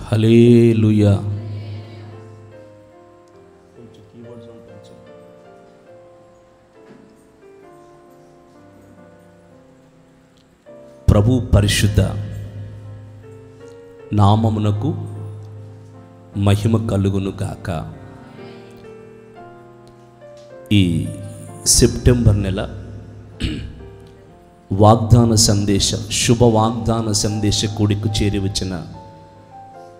హల్లెలూయా. ప్రభు పరిశుద్ధ నామమునకు మహిమ కలుగును గాక. ఈ సెప్టెంబర్ నెల వాగ్దాన సందేశ శుభ వాగ్దాన సందేశ కూడికు చేరి వచ్చిన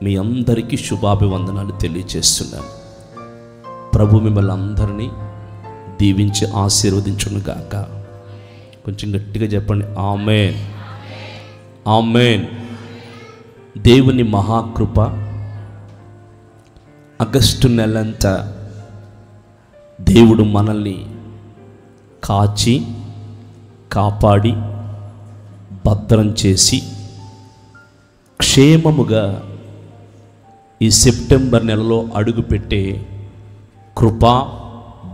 మీ అందరికీ శుభాభివందనాలు తెలియజేస్తున్నాను. ప్రభు మిమ్మల్ని అందరినీ దీవించి ఆశీర్వదించును గాక. కొంచెం గట్టిగా చెప్పండి, ఆమేన్ ఆమేన్. దేవుని మహాకృప ఆగస్టు నెలంతా దేవుడు మనల్ని కాచి కాపాడి భద్రం చేసి క్షేమముగా ఈ సెప్టెంబర్ నెలలో అడుగుపెట్టే కృపా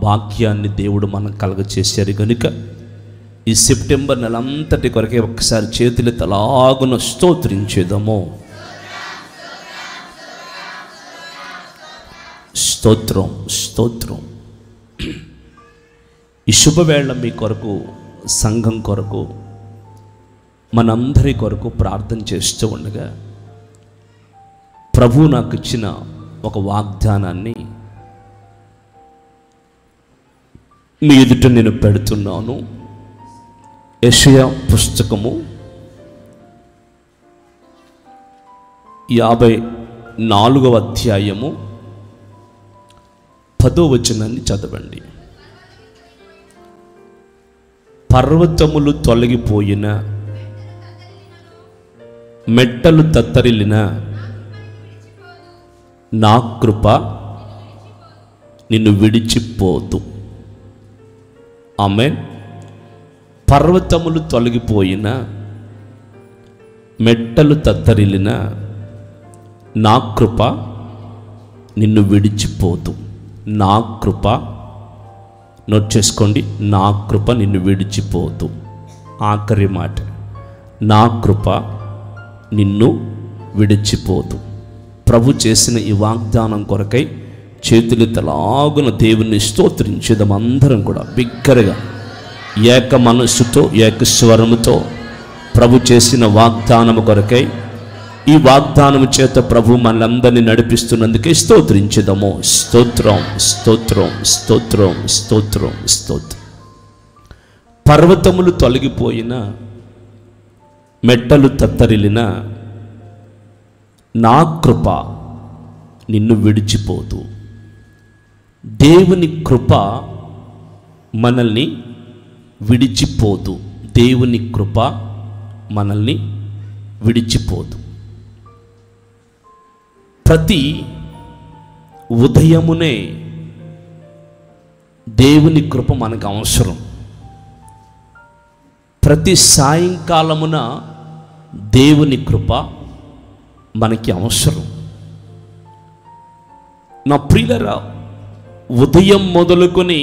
భాగ్యాన్ని దేవుడు మనకు కలగచేశారు కనుక ఈ సెప్టెంబర్ నెలంతటి కొరకే ఒక్కసారి చేతులు తలాగున స్తోత్రించేద్దాము. స్తోత్రం స్తోత్రం. ఈ శుభవేళ మీ కొరకు, సంఘం కొరకు, మనందరి కొరకు ప్రార్థన చేస్తూ ఉండగా ప్రభు నాకు ఇచ్చిన ఒక వాగ్దానాన్ని మీ ఎదుట నేను పెడుతున్నాను. యెషయా పుస్తకము 54వ అధ్యాయము 10వ వచనాన్ని చదవండి. పర్వతములు తొలగిపోయిన, మెట్టలు తత్తరిల్లిన నా కృప నిన్ను విడిచిపోదు. ఆమేన్. పర్వతములు తొలగిపోయిన, మెట్టలు తత్తరిల్లిన నా కృప నిన్ను విడిచిపోదు. నా కృప, నోట్ చేసుకోండి, నా కృప నిన్ను విడిచిపోదు. ఆఖరి మాట, నా కృప నిన్ను విడిచిపోదు. ప్రభు చేసిన ఈ వాగ్దానం కొరకై చేతులు తలాగున దేవుని స్తోత్రించేద్దాం. అందరం కూడా బిగ్గరగా ఏక మనస్సుతో ఏక స్వరముతో ప్రభు చేసిన వాగ్దానము కొరకై, ఈ వాగ్దానము చేత ప్రభు మనలందరినీ నడిపిస్తున్నందుకే స్తోత్రించేద్దాము. స్తోత్రం స్తోత్రం స్తోత్రం స్తోత్రం స్తోత్రం. పర్వతములు తొలగిపోయిన, మెట్టలు తత్తరిల్లిన నా కృప నిన్ను విడిచిపోదు. దేవుని కృప మనల్ని విడిచిపోదు. దేవుని కృప మనల్ని విడిచిపోదు. ప్రతి ఉదయమునే దేవుని కృప మనకు అవసరం. ప్రతి సాయంకాలమున దేవుని కృప మనకి అవసరం. నా ప్రియులరా, ఉదయం మొదలుకొని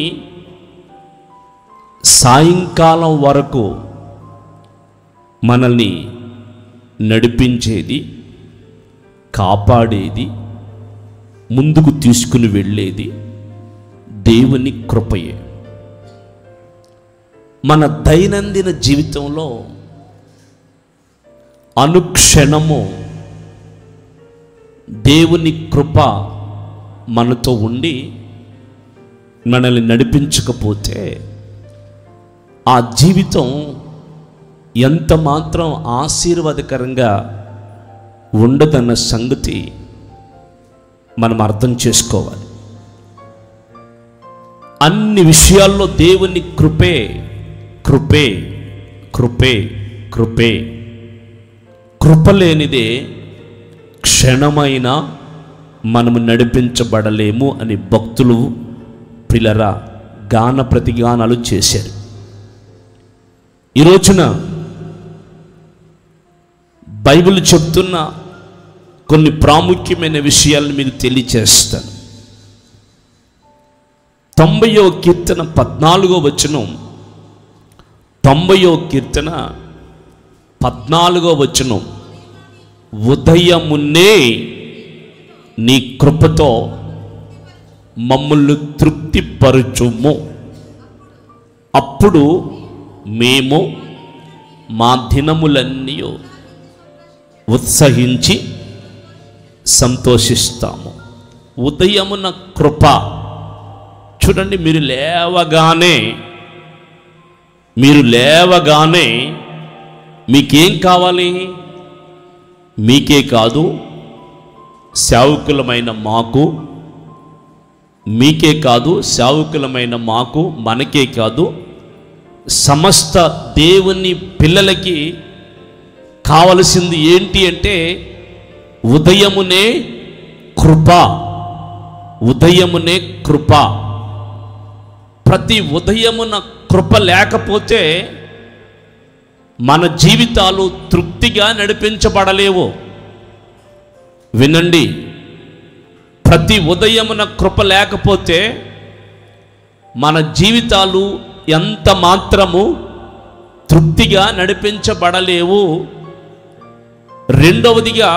సాయంకాలం వరకు మనల్ని నడిపించేది, కాపాడేది, ముందుకు తీసుకుని వెళ్ళేది దేవుని కృపయే. మన దైనందిన జీవితంలో అనుక్షణము దేవుని కృప మనతో ఉండి మనల్ని నడిపించకపోతే ఆ జీవితం ఎంత మాత్రం ఆశీర్వాదకరంగా ఉండదన్న సంగతి మనం అర్థం చేసుకోవాలి. అన్ని విషయాల్లో దేవుని కృపే కృపే కృపే కృపే. కృప లేనిదే క్షణమైన మనము నడిపించబడలేము అని భక్తులు పిల్లరా గాన ప్రతిగానాలు చేశారు. ఈ రోజున బైబిల్ చెప్తున్న కొన్ని ప్రాముఖ్యమైన విషయాలను మీకు తెలియచేస్తాను. 90వ కీర్తన 14వ వచనం, 90వ కీర్తన 14వ వచనం, ఉదయమున్నే నీ కృపతో మమ్మల్ని తృప్తిపరచుము. అప్పుడు మేము మా దినములన్నీ ఉత్సహించి సంతోషిస్తాము. ఉదయమున కృప. చూడండి, మీరు లేవగానే మీకేం కావాలి? మీకే కాదు, సేవకులమైన మాకు, మీకే కాదు, సేవకులమైన మాకు, మనకే కాదు, సమస్త దేవుని పిల్లలకి కావలసింది ఏంటి అంటే ఉదయమునే కృప. ఉదయమునే కృప. ప్రతి ఉదయమున కృప లేకపోతే మన జీవితాలు తృప్తిగా నడిపించబడలేవు. వినండి, ప్రతి ఉదయమున కృప లేకపోతే మన జీవితాలు ఎంత మాత్రము తృప్తిగా నడిపించబడలేవు. రెండవదిగా,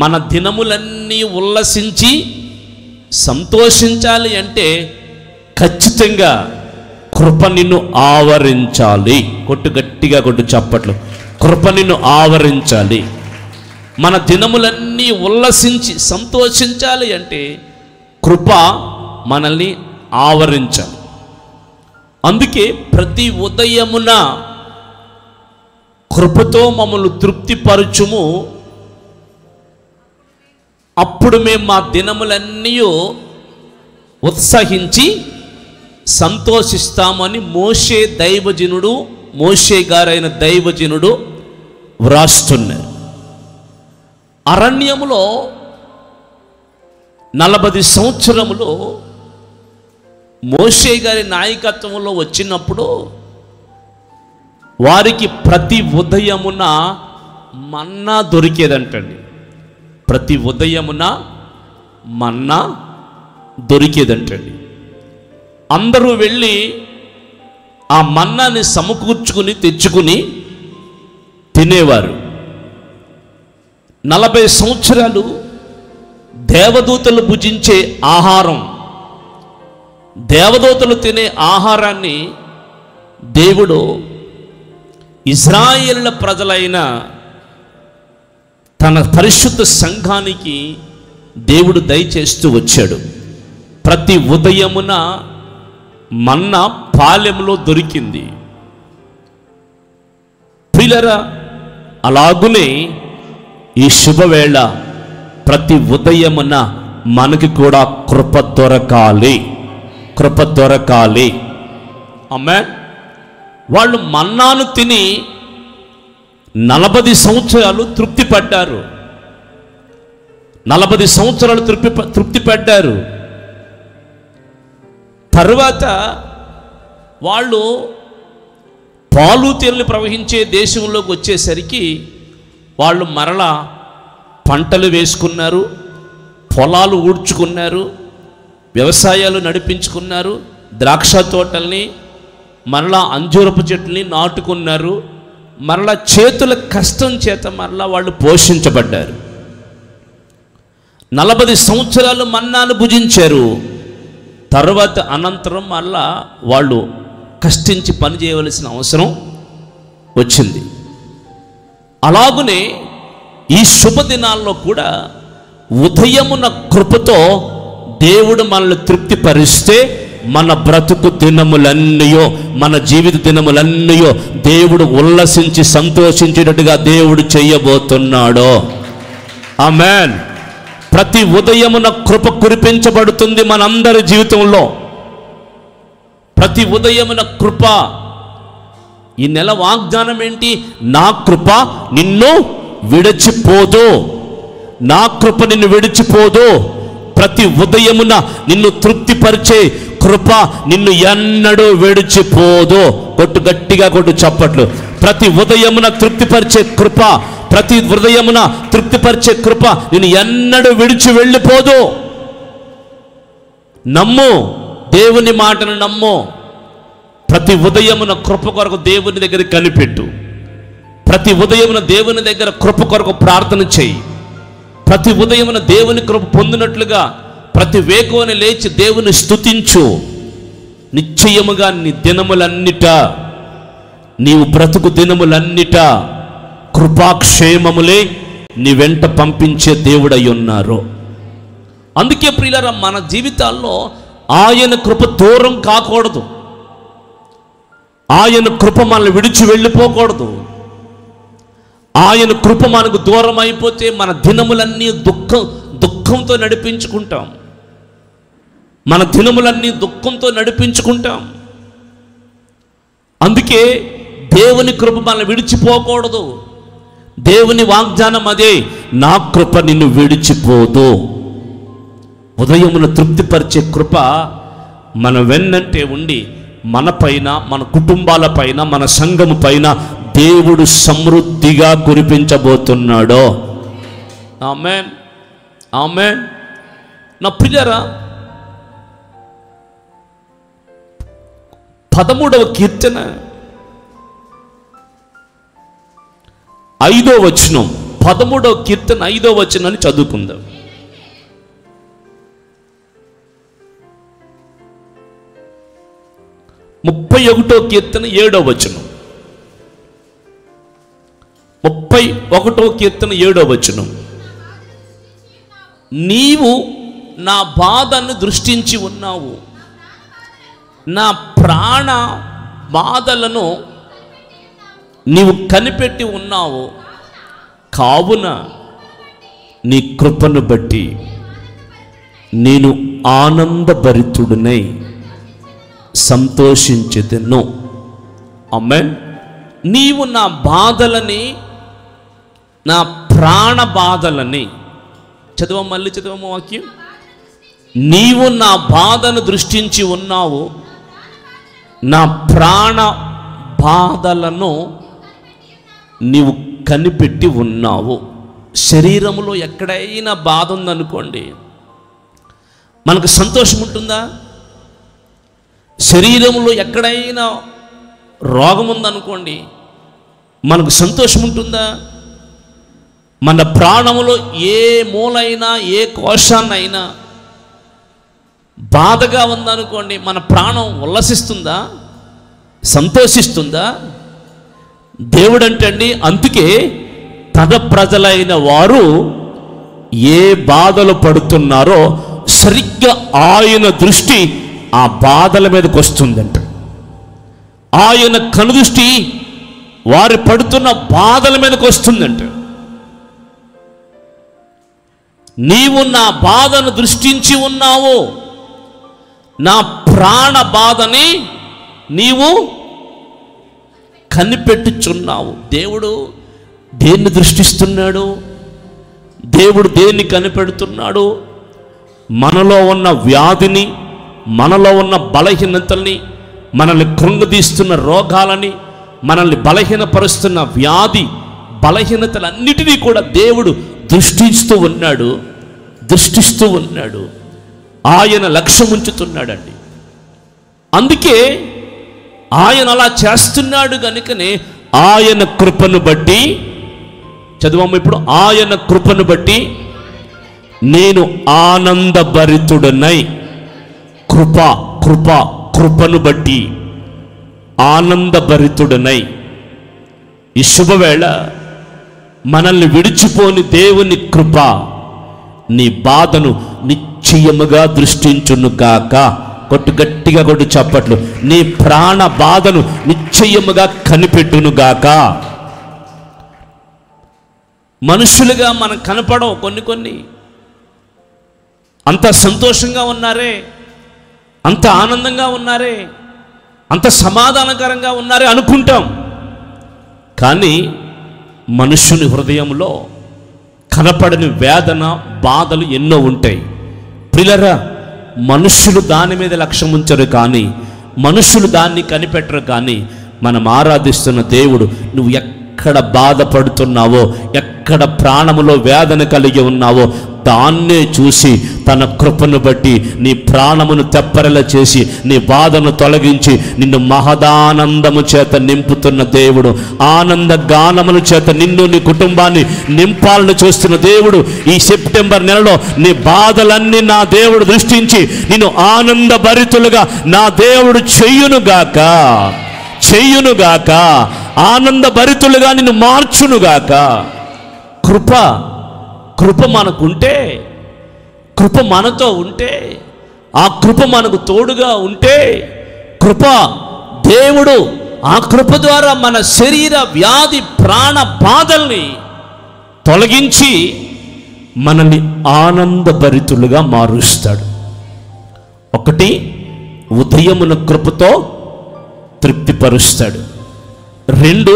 మన దినములన్నీ ఉల్లసించి సంతోషించాలి అంటే ఖచ్చితంగా కృప నిన్ను ఆవరించాలి. గట్టిగా చప్పట్లు. కృప నిన్ను ఆవరించాలి. మన దినములన్నీ ఉల్లసించి సంతోషించాలి అంటే కృప మనల్ని ఆవరించాలి. అందుకే ప్రతి ఉదయమున కృపతో మమ్మల్ని తృప్తిపరచుము, అప్పుడు మేము మా దినములన్నీ ఉత్సహించి సంతోషిస్తామని మోషే గారైన దైవజనుడు వ్రాస్తున్నారు. అరణ్యములో 40 సంవత్సరములు మోషే గారి నాయకత్వంలో వచ్చినప్పుడు వారికి ప్రతి ఉదయమున మన్నా దొరికేదంటండి. ప్రతి ఉదయమున మన్నా దొరికేదంటండి. అందరూ వెళ్ళి ఆ మన్నాని తెచ్చుకుని తినేవారు. 40 సంవత్సరాలు దేవదూతలు భుజించే ఆహారం, దేవదూతలు తినే ఆహారాన్ని దేవుడు ఇశ్రాయేలు ప్రజలైన తన పరిశుద్ధ సంఘానికి దేవుడు దయచేస్తూ వచ్చాడు. ప్రతి ఉదయమున మన్నా పాలెంలో దొరికింది. ప్రియులారా, అలాగునే ఈ శుభవేళ ప్రతి ఉదయమున మనకి కూడా కృప దొరకాలి. ఆమేన్. వాళ్ళు మన్నాను తిని 40 సంవత్సరాలు తృప్తి పడ్డారు. 40 సంవత్సరాలు తృప్తి పడ్డారు. తర్వాత వాళ్ళు పాలు తేనెలు ప్రవహించే దేశంలోకి వచ్చేసరికి వాళ్ళు మరలా పంటలు వేసుకున్నారు, పొలాలు ఊడ్చుకున్నారు, వ్యవసాయాలు నడిపించుకున్నారు, ద్రాక్ష తోటల్ని, మరలా అంజూరపు చెట్లని నాటుకున్నారు. మరలా చేతుల కష్టం చేత మరలా వాళ్ళు పోషించబడ్డారు. 40 సంవత్సరాలు మన్నాను భుజించారు. తర్వాత అనంతరం మళ్ళా వాళ్ళు కష్టించి పని చేయవలసిన అవసరం వచ్చింది. అలాగునే ఈ శుభదినాల్లో కూడా ఉదయమున కృపతో దేవుడు మనల్ని తృప్తిపరిస్తే మన బ్రతుకు దినములన్నయో, మన జీవిత దినములన్నయో దేవుడు ఉల్లసించి సంతోషించేటట్టుగా దేవుడు చేయబోతున్నాడు. ఆమేన్. ప్రతి ఉదయమున కృప కురిపించబడుతుంది మనందరి జీవితంలో. ప్రతి ఉదయమున కృప. ఈ నెల వాగ్దానం ఏంటి? నా కృప నిన్ను విడిచిపోదు. నా కృప నిన్ను విడిచిపోదు. ప్రతి ఉదయమున నిన్ను తృప్తిపరిచే కృప నిన్ను ఎన్నడూ విడిచిపోదు. గట్టిగా చప్పట్లు. ప్రతి ఉదయమున తృప్తిపరిచే కృప, ప్రతి హృదయమున తృప్తిపరిచే కృప నిన్ను ఎన్నడూ విడిచి వెళ్ళిపోదు. నమ్ము, దేవుని మాటను నమ్ము. ప్రతి ఉదయమున కృప కొరకు దేవుని దగ్గర కనిపెట్టు. ప్రతి ఉదయమున దేవుని దగ్గర కృప కొరకు ప్రార్థన చేయి. ప్రతి ఉదయమున దేవుని కృప పొందినట్లుగా ప్రతి వేకువన లేచి దేవుని స్తుతించు. నిశ్చయముగా నీ దినములన్నిట, నీవు బ్రతుకు దినములన్నిట కృపాక్షేమములే నీ వెంట పంపించే దేవుడై ఉన్నారు. అందుకే ప్రియులారా, మన జీవితాల్లో ఆయన కృప దూరం కాకూడదు. ఆయన కృప మనల్ని విడిచి వెళ్ళిపోకూడదు. ఆయన కృప మనకు దూరం అయిపోతే మన దినములన్నీ దుఃఖంతో నడిపించుకుంటాం. మన దినములన్నీ దుఃఖంతో నడిపించుకుంటాం. అందుకే దేవుని కృప మనల్ని విడిచిపోకూడదు. దేవుని వాగ్దానం అదే, నా కృప నిన్ను విడిచిపోదు. ఉదయమున తృప్తిపరిచే కృప మన వెన్నంటే ఉండి మన పైన, మన కుటుంబాల పైన, మన సంఘము పైన దేవుడు సమృద్ధిగా కురిపించబోతున్నాడు. ఆమేన్, ఆమేన్. నా ప్రియులారా, 13వ కీర్తన 5వ వచనం, 13వ కీర్తన 5వ వచనాన్ని చదువుకుందాం. ముప్పై 31వ కీర్తన 7వ వచనం, 31వ కీర్తన 7వ వచనం. నీవు నా బాధను దృష్టించి ఉన్నావు, నా ప్రాణ బాధలను నీవు కనిపెట్టి ఉన్నావు. కావున నీ కృపను బట్టి నేను ఆనందభరితుడినై సంతోషించెదను. ఆమేన్. నీవు నా బాధలని, నా ప్రాణ బాధలని, మళ్ళీ చదవమ్మ వాక్యం. నీవు నా బాధను దృష్టించి ఉన్నావు, నా ప్రాణ బాధలను నీవు కనిపెట్టి ఉన్నావు. శరీరంలో ఎక్కడైనా బాధ ఉందనుకోండి, మనకు సంతోషం ఉంటుందా? శరీరంలో ఎక్కడైనా రోగం ఉందనుకోండి, మనకు సంతోషం ఉంటుందా? మన ప్రాణములో ఏ మూలైనా, ఏ కోశాన్నైనా బాధగా ఉందనుకోండి, మన ప్రాణం ఉల్లసిస్తుందా? సంతోషిస్తుందా? దేవుడంటండి, అందుకే తన ప్రజలైన వారు ఏ బాధలు పడుతున్నారో సరిగ్గా ఆయన దృష్టి ఆ బాధల మీదకి వస్తుందంట. ఆయన కనుదృష్టి వారు పడుతున్న బాధల మీదకి వస్తుందంట. నీవు నా బాధను దృష్టించి ఉన్నావు, నా ప్రాణ బాధని నీవు కనిపెట్టుచున్నావు. దేవుడు దేన్ని దృష్టిస్తున్నాడు? దేవుడు దేన్ని కనిపెడుతున్నాడు? మనలో ఉన్న వ్యాధిని, మనలో ఉన్న బలహీనతల్ని, మనల్ని కృంగదీస్తున్న రోగాలని, మనల్ని బలహీనపరుస్తున్న వ్యాధి బలహీనతలన్నిటినీ కూడా దేవుడు దృష్టిస్తూ ఉన్నాడు. ఆయన లక్ష్యం ఉంచుతున్నాడండి. అందుకే ఆయన అలా చేస్తున్నాడు కనుకనే ఆయన కృపను బట్టి, చదువమ్మ ఇప్పుడు, ఆయన కృపను బట్టి నేను ఆనందభరితుడనై, కృపను బట్టి ఆనందభరితుడనై. ఈ శుభవేళ మనల్ని విడిచిపోని దేవుని కృప నీ బాధను నిశ్చయముగా దృష్టించును గాక. గట్టిగా కొట్టు చప్పట్లు. నీ ప్రాణ బాధను నిశ్చయముగా కనిపెట్టును గాక. మనుషులుగా మనం కనపడవు కొన్ని. అంత సంతోషంగా ఉన్నారే, అంత ఆనందంగా ఉన్నారే, అంత సమాధానకరంగా ఉన్నారే అనుకుంటాం. కానీ మనుషుని హృదయంలో కనపడని వేదన, బాధలు ఎన్నో ఉంటాయి. ప్రియులారా, మనుషులు దాని మీద లక్ష్యం ఉంచరు, కానీ మనుషులు దాన్ని కనిపెట్టరు. కానీ మనం ఆరాధిస్తున్న దేవుడు, నువ్వు ఎక్కడ బాధపడుతున్నావో, ఎక్కడ ప్రాణములో వేదన కలిగి ఉన్నావో, దాన్నే చూసి తన కృపను బట్టి నీ ప్రాణమును తెప్పరెల చేసి నీ బాధను తొలగించి నిన్ను మహదానందము చేత నింపుతున్న దేవుడు, ఆనంద గానముల చేత నిన్ను నీ కుటుంబాన్ని నింపాలని చూస్తున్న దేవుడు, ఈ సెప్టెంబర్ నెలలో నీ బాధలన్నీ నా దేవుడు దృష్టించి నిన్ను ఆనందభరితులుగా నా దేవుడు చెయ్యునుగాక, ఆనందభరితులుగా నిన్ను మార్చునుగాక. కృప మనకుంటే, కృప మనతో ఉంటే, ఆ కృప మనకు తోడుగా ఉంటే, దేవుడు ఆ కృప ద్వారా మన శరీర వ్యాధి ప్రాణ బాధల్ని తొలగించి మనల్ని ఆనందభరితులుగా మారుస్తాడు. ఒకటి, ఉదయమున కృపతో తృప్తిపరుస్తాడు. రెండు,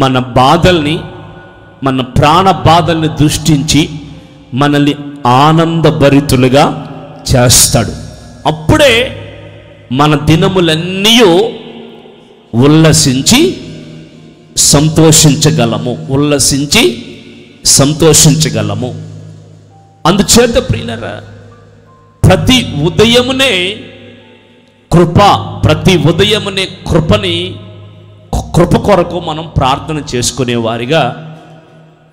మన బాధల్ని, మన ప్రాణ బాధల్ని దృష్టించి మనల్ని ఆనందభరితులుగా చేస్తాడు. అప్పుడే మన దినములన్నీ ఉల్లసించి సంతోషించగలము. అందుచేత ప్రియులారా, ప్రతి ఉదయమునే కృప కొరకు మనం ప్రార్థన చేసుకునేవారిగా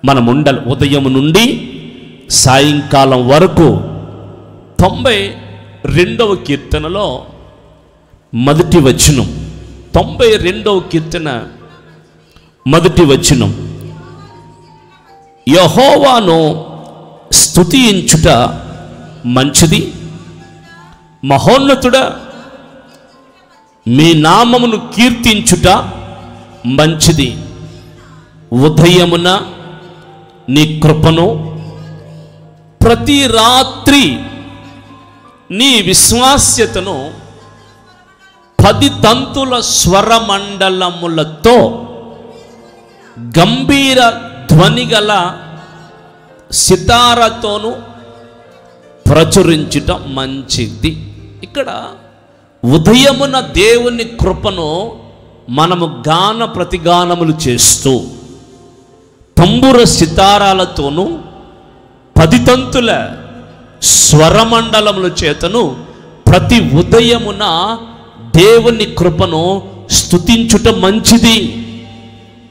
మనం ఉండాలి. ఉదయం నుండి సాయంకాలం వరకు. 92వ కీర్తనలో మొదటి వచనం, 92వ కీర్తన మొదటి వచనం, యెహోవాను స్తుతించుట మంచిది, మహోన్నతుడా మీ నామమును కీర్తించుట మంచిది. ఉదయమున నీ కృపను, ప్రతి రాత్రి నీ విశ్వాస్యతను 10 తంతుల స్వరమండలములతో గంభీర ధ్వనిగల సితారతోను ప్రచురించుట మంచిది. ఇక్కడ ఉదయమున దేవుని కృపను మనము గాన ప్రతిగానములు చేస్తూ తంబుర సితారాలతోనూ 10 తంతుల స్వరమండలముల చేతను ప్రతి ఉదయమున దేవుని కృపను స్తుతించుట మంచిది.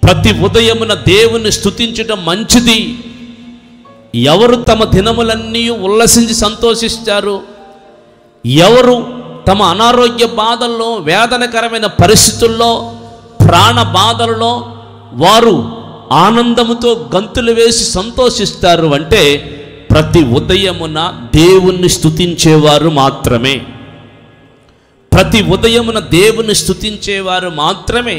ప్రతి ఉదయమున దేవుని స్తుతించుట మంచిది. ఎవరు తమ దినములన్నీ ఉల్లసించి సంతోషిస్తారు? ఎవరు తమ అనారోగ్య బాధల్లో, వేదనకరమైన పరిస్థితుల్లో, ప్రాణ బాధల్లో వారు ఆనందముతో గంతులు వేసి సంతోషిస్తారు అంటే ప్రతి ఉదయమున దేవుణ్ణి స్తుతించేవారు మాత్రమే. ప్రతి ఉదయమున దేవుని స్తుతించేవారు మాత్రమే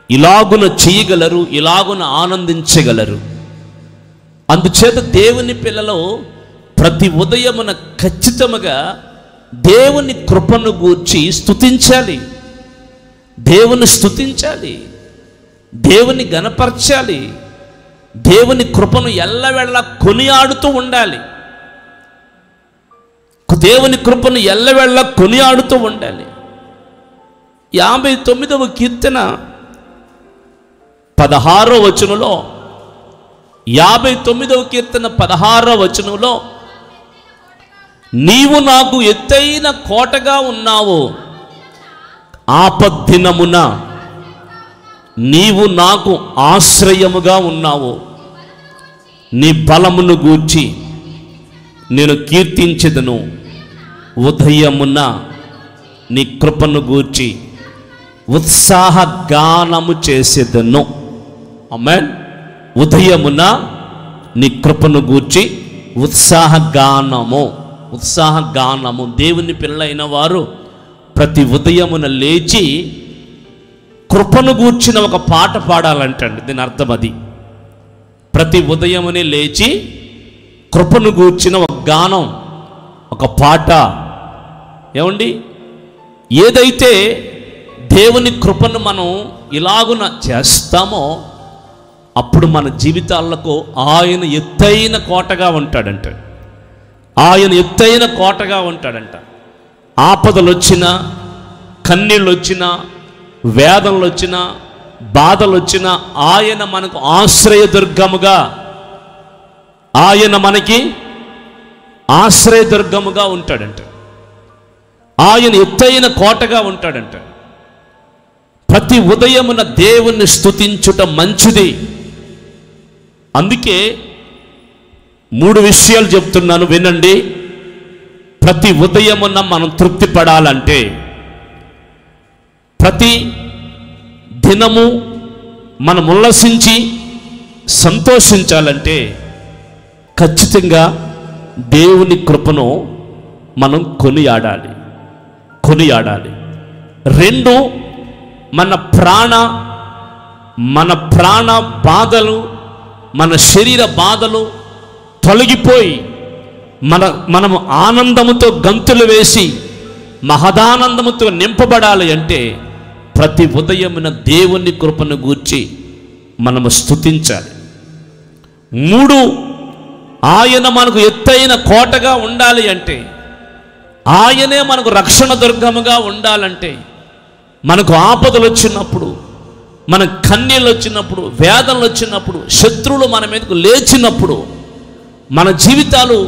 ఇలాగున చేయగలరు, ఇలాగున ఆనందించగలరు. అందుచేత దేవుని పిల్లలు ప్రతి ఉదయమున ఖచ్చితముగా దేవుని కృపను గూర్చి స్తుతించాలి, దేవుని స్తుతించాలి, దేవుని గణపరచాలి, దేవుని కృపను ఎల్లవెళ్ళ కొనియాడుతూ ఉండాలి. దేవుని కృపను ఎల్లవెళ్ళ కొనియాడుతూ ఉండాలి. 59వ కీర్తన 16వ వచనంలో, 59వ కీర్తన 16వ వచనంలో, నీవు నాకు ఎత్తైన కోటగా ఉన్నావు, ఆపద్దినమున నీవు నాకు ఆశ్రయముగా ఉన్నావు. నీ బలమును గూర్చి నేను కీర్తించెదను, ఉదయమున నీ కృపను గూర్చి ఉత్సాహగానము చేసేదను. ఆమేన్. ఉదయమున నీ కృపను గూర్చి ఉత్సాహగానము. దేవుని పిల్లలైన వారు ప్రతి ఉదయమున లేచి కృపను గూర్చిన ఒక పాట పాడాలంటండి. దీని అర్థం అది. ప్రతి ఉదయమునే లేచి కృపను గూర్చిన ఒక గానం, ఒక పాట. ఏమండి, ఏదైతే దేవుని కృపను మనం ఇలాగున చేస్తామో అప్పుడు మన జీవితాలకు ఆయన ఎత్తైన కోటగా ఉంటాడంట. ఆయన ఎత్తైన కోటగా ఉంటాడంట. ఆపదలు వచ్చినా, కన్నీళ్ళు వచ్చినా, వేదనలు వచ్చినా, బాధలు వచ్చినా ఆయన మనకు ఆశ్రయదుర్గముగా, ఆయన మనకి ఆశ్రయదుర్గముగా ఉంటాడంట. ఆయన ఎత్తైన కోటగా ఉంటాడంట. ప్రతి ఉదయమున దేవుణ్ణి స్తుతించుట మంచిది. అందుకే 3 విషయాలు చెప్తున్నాను, వినండి. ప్రతి ఉదయమున మనం తృప్తి పడాలంటే, ప్రతి దినము మనం ఉల్లసించి సంతోషించాలంటే ఖచ్చితంగా దేవుని కృపను మనం కొనియాడాలి. 2, మన ప్రాణ బాధలు, మన శరీర బాధలు తొలగిపోయి మనము ఆనందముతో గంతులు వేసి మహదానందముతో నింపబడాలి అంటే ప్రతి ఉదయమున దేవుని కృపను గూర్చి మనము స్తుతించాలి. 3, ఆయన మనకు ఎత్తైన కోటగా ఉండాలి అంటే, ఆయనే మనకు రక్షణ దుర్గముగా ఉండాలంటే, మనకు ఆపదలు వచ్చినప్పుడు, మన కన్నీళ్ళు వచ్చినప్పుడు, వేదనలు వచ్చినప్పుడు, శత్రువులు మన మీదకు లేచినప్పుడు, మన జీవితాలు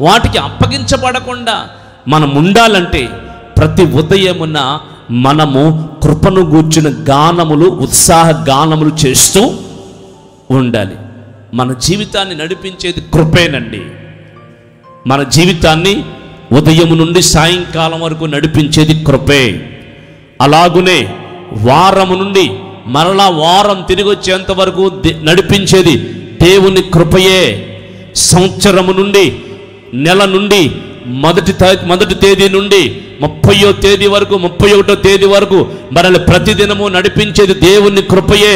వాటికి అప్పగించబడకుండా మనం ఉండాలంటే ప్రతి ఉదయమున మనము కృపను గూర్చిన గానములు, ఉత్సాహ గానములు చేస్తూ ఉండాలి. మన జీవితాన్ని నడిపించేది కృపేనండి. మన జీవితాన్ని ఉదయం నుండి సాయంకాలం వరకు నడిపించేది కృపే. అలాగునే వారము నుండి మరలా వారం తిరిగి వచ్చేంత వరకు నడిపించేది దేవుని కృపయే. సంవత్సరము నుండి, నెల నుండి, మొదటి తేదీ నుండి 30వ తేదీ వరకు, 31వ తేదీ వరకు మనల్ని ప్రతిదినము నడిపించేది దేవుని కృపయే.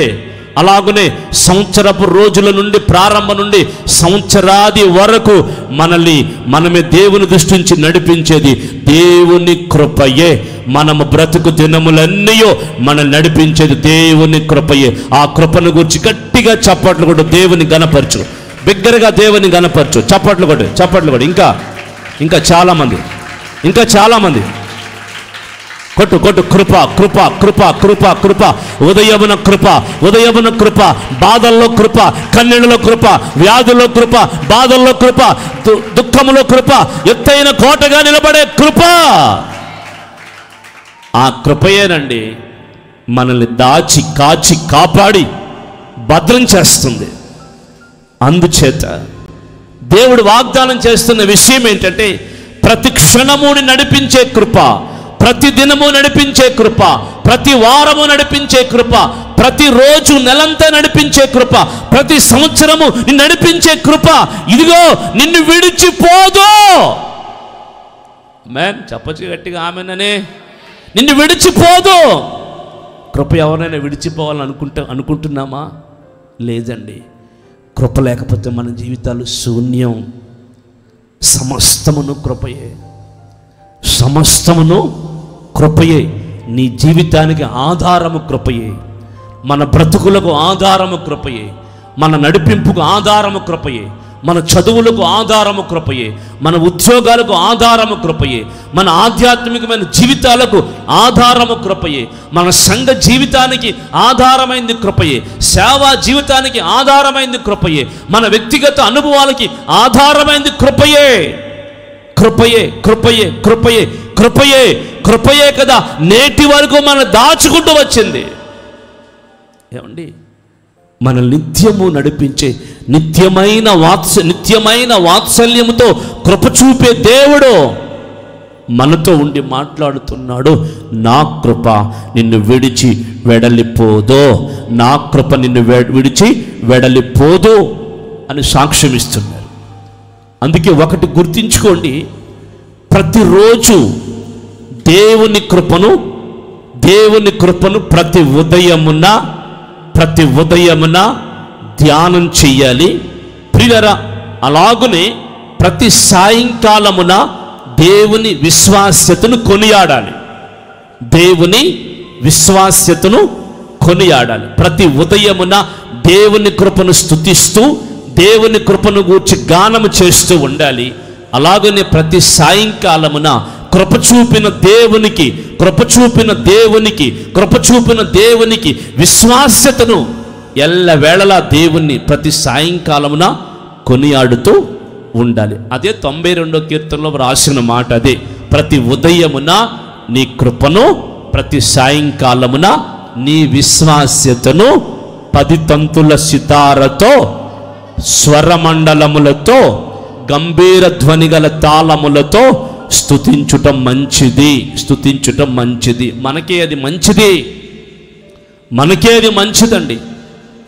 అలాగనే సంవత్సరపు రోజుల నుండి, ప్రారంభం నుండి సంవత్సరాది వరకు మనమే దేవుని దృష్టి నుంచి నడిపించేది దేవుని కృపయే. మనము బ్రతుకు దినములన్నీ మనల్ని నడిపించేది దేవుని కృపయే. ఆ కృపను గురించి గట్టిగా చప్పట్లు కూడా దేవుని గణపరచు, బిగ్గరగా దేవుని గణపరచు. చప్పట్లు కూడా ఇంకా చాలామంది కొట్టు కృప కృప కృప కృప కృప ఉదయమున కృప, బాధల్లో కృప, కన్నీళ్ళలో కృప, వ్యాధుల్లో కృప, బాధల్లో కృప, దుఃఖములో కృప, ఎత్తైన కోటగా నిలబడే కృప. ఆ కృపయేనండి మనల్ని దాచి కాచి కాపాడి భద్రం చేస్తుంది. అందుచేత దేవుడు వాగ్దానం చేస్తున్న విషయం ఏంటంటే, ప్రతి క్షణముని నడిపించే కృప, ప్రతి దినము నడిపించే కృప, ప్రతి వారము నడిపించే కృప, ప్రతిరోజు నెలంతా నడిపించే కృప, ప్రతి సంవత్సరము నిన్ను నడిపించే కృప ఇదిగో నిన్ను విడిచిపోదు. ఆమేన్. చెప్పచ్చు గట్టిగా ఆమేననే. నిన్ను విడిచిపోదు. కృప ఎవరైనా విడిచిపోవాలని అనుకుంటున్నామా? లేదండి. కృప లేకపోతే మన జీవితాలు శూన్యం. సమస్తమును కృపయే. నీ జీవితానికి ఆధారము కృపయే. మన బ్రతుకులకు ఆధారము కృపయే. మన నడిపింపుకు ఆధారము కృపయే. మన చదువులకు ఆధారము కృపయే. మన ఉద్యోగాలకు ఆధారము కృపయే. మన ఆధ్యాత్మికమైన జీవితాలకు ఆధారము కృపయే. మన సంఘ జీవితానికి ఆధారమైంది కృపయే. సేవా జీవితానికి ఆధారమైంది కృపయే. మన వ్యక్తిగత అనుభవాలకి ఆధారమైంది కృపయే. కృపయే కదా నేటి వరకు మన దాచుకుంటూ వచ్చింది. ఏమండి, మన నిత్యము నడిపించే నిత్యమైన వాత్సల్యముతో కృప చూపే దేవుడు మనతో ఉండి మాట్లాడుతున్నాడు. నా కృప నిన్ను విడిచి వెడలిపోదో, నా కృప నిన్ను విడిచి వెడలిపోదు అని సాక్ష్యం ఇస్తున్నారు. అందుకే ఒకటి గుర్తించుకోండి, ప్రతిరోజు దేవుని కృపను ప్రతి ఉదయమున ధ్యానం చెయ్యాలి ప్రియులారా. అలాగునే ప్రతి సాయంకాలమున దేవుని విశ్వాస్యతను కొనియాడాలి. ప్రతి ఉదయమున దేవుని కృపను స్తుతిస్తూ దేవుని కృపను గూర్చి గానము చేస్తూ ఉండాలి. అలాగనే ప్రతి సాయంకాలమున కృప చూపిన దేవునికి విశ్వాస్యతను ఎల్లవేళలా దేవుణ్ణి ప్రతి సాయంకాలమున కొనియాడుతూ ఉండాలి. అదే 92వ కీర్తనలో రాసిన మాట అదే. ప్రతి ఉదయమున నీ కృపను, ప్రతి సాయంకాలమున నీ విశ్వాస్యతను 10 తంతుల సితారతో, స్వరమండలములతో, గంభీర ధ్వని గల తాళములతో స్తుతించుటం మంచిది, స్తుతించుటం మంచిది. మనకే అది మంచిది, మనకే అది మంచిదండి.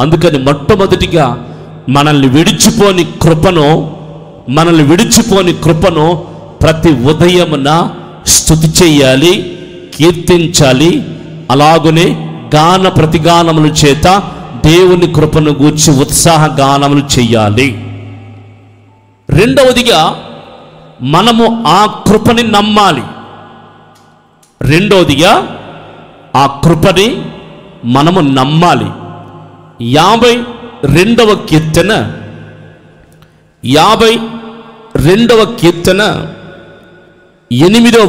అందుకని మొట్టమొదటిగా మనల్ని విడిచిపోని కృపను ప్రతి ఉదయమున స్తుతి చెయ్యాలి, కీర్తించాలి. అలాగునే గాన ప్రతిగానముల చేత దేవుని కృపను గూర్చి ఉత్సాహ గానములు చెయ్యాలి. రెండవదిగా మనము ఆ కృపని నమ్మాలి. రెండవదిగా ఆ కృపని మనము నమ్మాలి. 52వ కీర్తన 8వ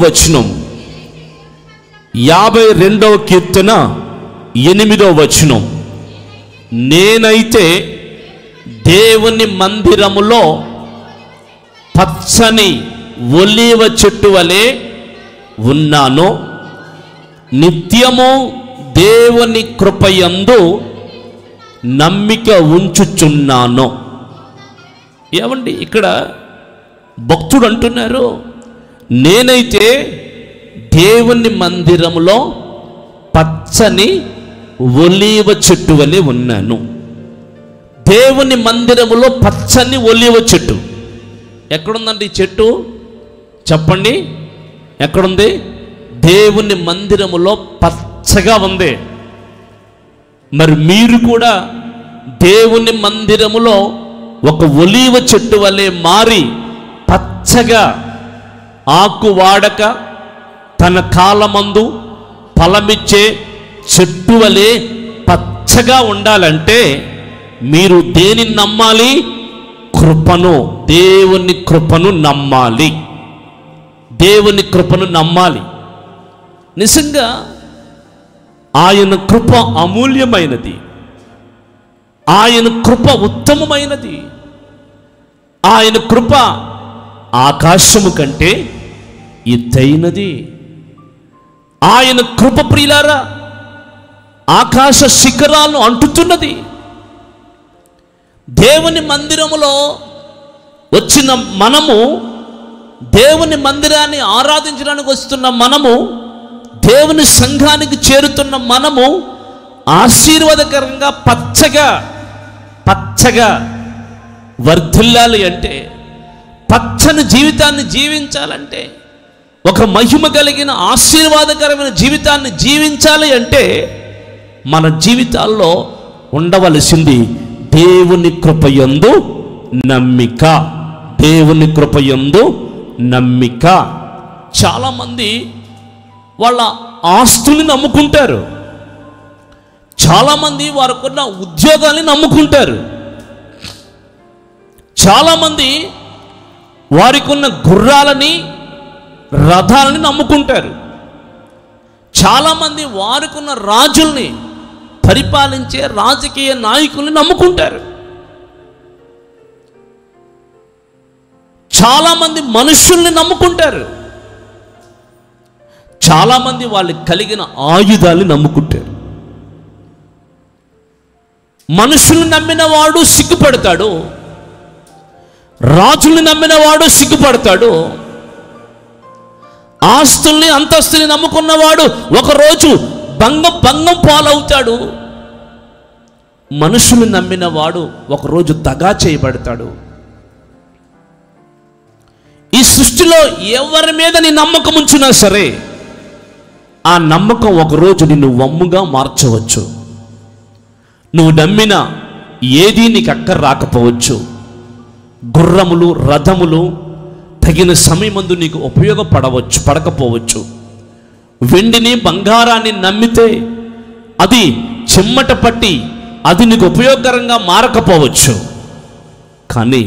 వచనం. 52వ కీర్తన 8వ వచనం. నేనైతే దేవుని మందిరములో పచ్చని ఒలీవ చెట్టు వలె ఉన్నాను, నిత్యము దేవుని కృపయందు నమ్మిక ఉంచుచున్నాను. ఏమండి, ఇక్కడ భక్తుడు అంటున్నారు, నేనైతే దేవుని మందిరములో పచ్చని ఒలీవ చెట్టు వలె ఉన్నాను. దేవుని మందిరములో పచ్చని ఒలీవ చెట్టు ఎక్కడుందండి? ఈ చెట్టు చెప్పండి, ఎక్కడుంది? దేవుని మందిరములో పచ్చగా ఉంది. మరి మీరు కూడా దేవుని మందిరములో ఒక ఒలీవ చెట్టు వలె మారి పచ్చగా, ఆకు వాడక తన కాలమందు ఫలమిచ్చే చెట్టు వలె పచ్చగా ఉండాలంటే మీరు దేనిని నమ్మాలి? కృపను, దేవుని కృపను నమ్మాలి. దేవుని కృపను నమ్మాలి. నిజంగా ఆయన కృప అమూల్యమైనది, ఆయన కృప ఉత్తమమైనది, ఆయన కృప ఆకాశము కంటే ఎత్తైనది. ఆయన కృప ప్రియులారా ఆకాశ శిఖరాలను అంటుతున్నది. దేవుని మందిరములో వచ్చిన మనము, దేవుని మందిరాన్ని ఆరాధించడానికి వస్తున్న మనము, దేవుని సంఘానికి చేరుతున్న మనము ఆశీర్వాదకరంగా పచ్చగా వర్ధిల్లాలి అంటే, పచ్చని జీవితాన్ని జీవించాలంటే, ఒక మహిమ కలిగిన ఆశీర్వాదకరమైన జీవితాన్ని జీవించాలి అంటే మన జీవితాల్లో ఉండవలసింది దేవుని కృపయందు నమ్మిక. దేవుని కృపయందు నమ్మిక. చాలామంది వాళ్ళ ఆస్తుల్ని నమ్ముకుంటారు, చాలామంది వారికున్న ఉద్యోగాల్ని నమ్ముకుంటారు, చాలామంది వారికున్న గుర్రాలని, రథాలని నమ్ముకుంటారు, చాలామంది వారికున్న రాజుల్ని, పరిపాలించే రాజకీయ నాయకుల్ని నమ్ముకుంటారు, చాలామంది మనుషుల్ని నమ్ముకుంటారు, చాలామంది వాళ్ళకి కలిగిన ఆయుధాలని నమ్ముకుంటారు. మనుషుల్ని నమ్మిన వాడు సిగ్గుపడతాడు, రాజుల్ని నమ్మిన వాడు సిగ్గుపడతాడు, ఆస్తుల్ని అంతస్తుని నమ్ముకున్నవాడు ఒకరోజు భంగం పాలవుతాడు, మనుషుల్ని నమ్మిన వాడు ఒకరోజు దగా చేయబడతాడు. ఈ సృష్టిలో ఎవరి మీద నీ నమ్మకం ఉంచినా సరే ఆ నమ్మకం ఒకరోజు నిన్ను వమ్ముగా మార్చవచ్చు. నువ్వు నమ్మిన ఏదీ నీకు అక్కర రాకపోవచ్చు. గుర్రములు, రథములు తగిన సమయమందు నీకు పడకపోవచ్చు. వెండిని, బంగారాన్ని నమ్మితే అది చెమ్మట పట్టి అది నీకు ఉపయోగకరంగా మారకపోవచ్చు. కానీ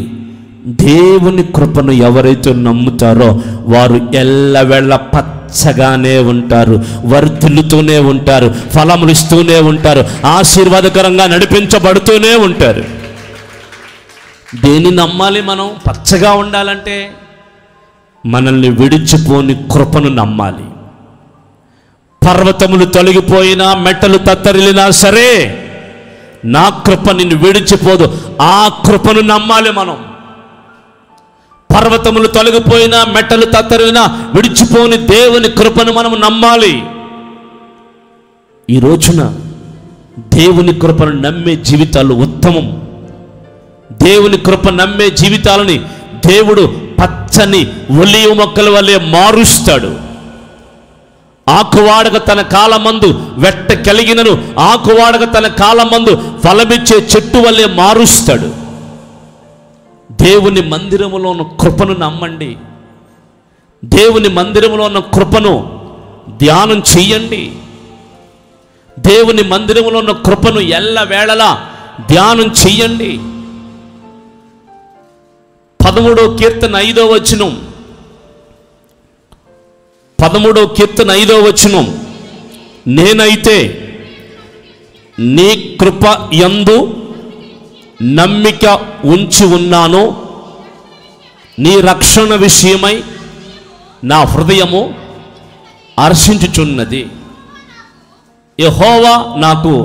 దేవుని కృపను ఎవరైతే నమ్ముతారో వారు ఎల్లవేళ పచ్చగానే ఉంటారు, వర్ధిల్లుతూనే ఉంటారు, ఫలములు ఇస్తూనే ఉంటారు, ఆశీర్వాదకరంగా నడిపించబడుతూనే ఉంటారు. దేన్ని నమ్మాలి? మనం పచ్చగా ఉండాలంటే మనల్ని విడిచిపోని కృపను నమ్మాలి. పర్వతములు తొలగిపోయినా, మెట్టలు తత్తరిల్లినా సరే నా కృప నిన్ను విడిచిపోదు. ఆ కృపను నమ్మాలి మనం. పర్వతములు తొలగిపోయినా, మెట్టలు తత్తరిల్లినా విడిచిపోని దేవుని కృపను మనం నమ్మాలి. ఈ రోజున దేవుని కృపను నమ్మే జీవితాలు ఉత్తమం. దేవుని కృప నమ్మే జీవితాలని దేవుడు పచ్చని ఒలీవ మొక్కల వల్లే మారుస్తాడు. ఆకువాడక తన కాలమందు వెట్ట కలిగినను, ఆకువాడక తన కాలమందు ఫలమిచ్చే చెట్టు వల్లే మారుస్తాడు. దేవుని మందిరములో ఉన్న కృపను నమ్మండి. దేవుని మందిరములో ఉన్న కృపను ధ్యానం చెయ్యండి. దేవుని మందిరములో ఉన్న కృపను ఎల్లవేళలా ధ్యానం చెయ్యండి. 13వ కీర్తన 5వ వచనం, 13వ కీర్తన 5వ వచనం, నేనైతే నీ కృప యందు నమ్మిక ఉంచి ఉన్నాను, నీ రక్షణ విషయమై నా హృదయము హర్షించుచున్నది. యెహోవా నాకు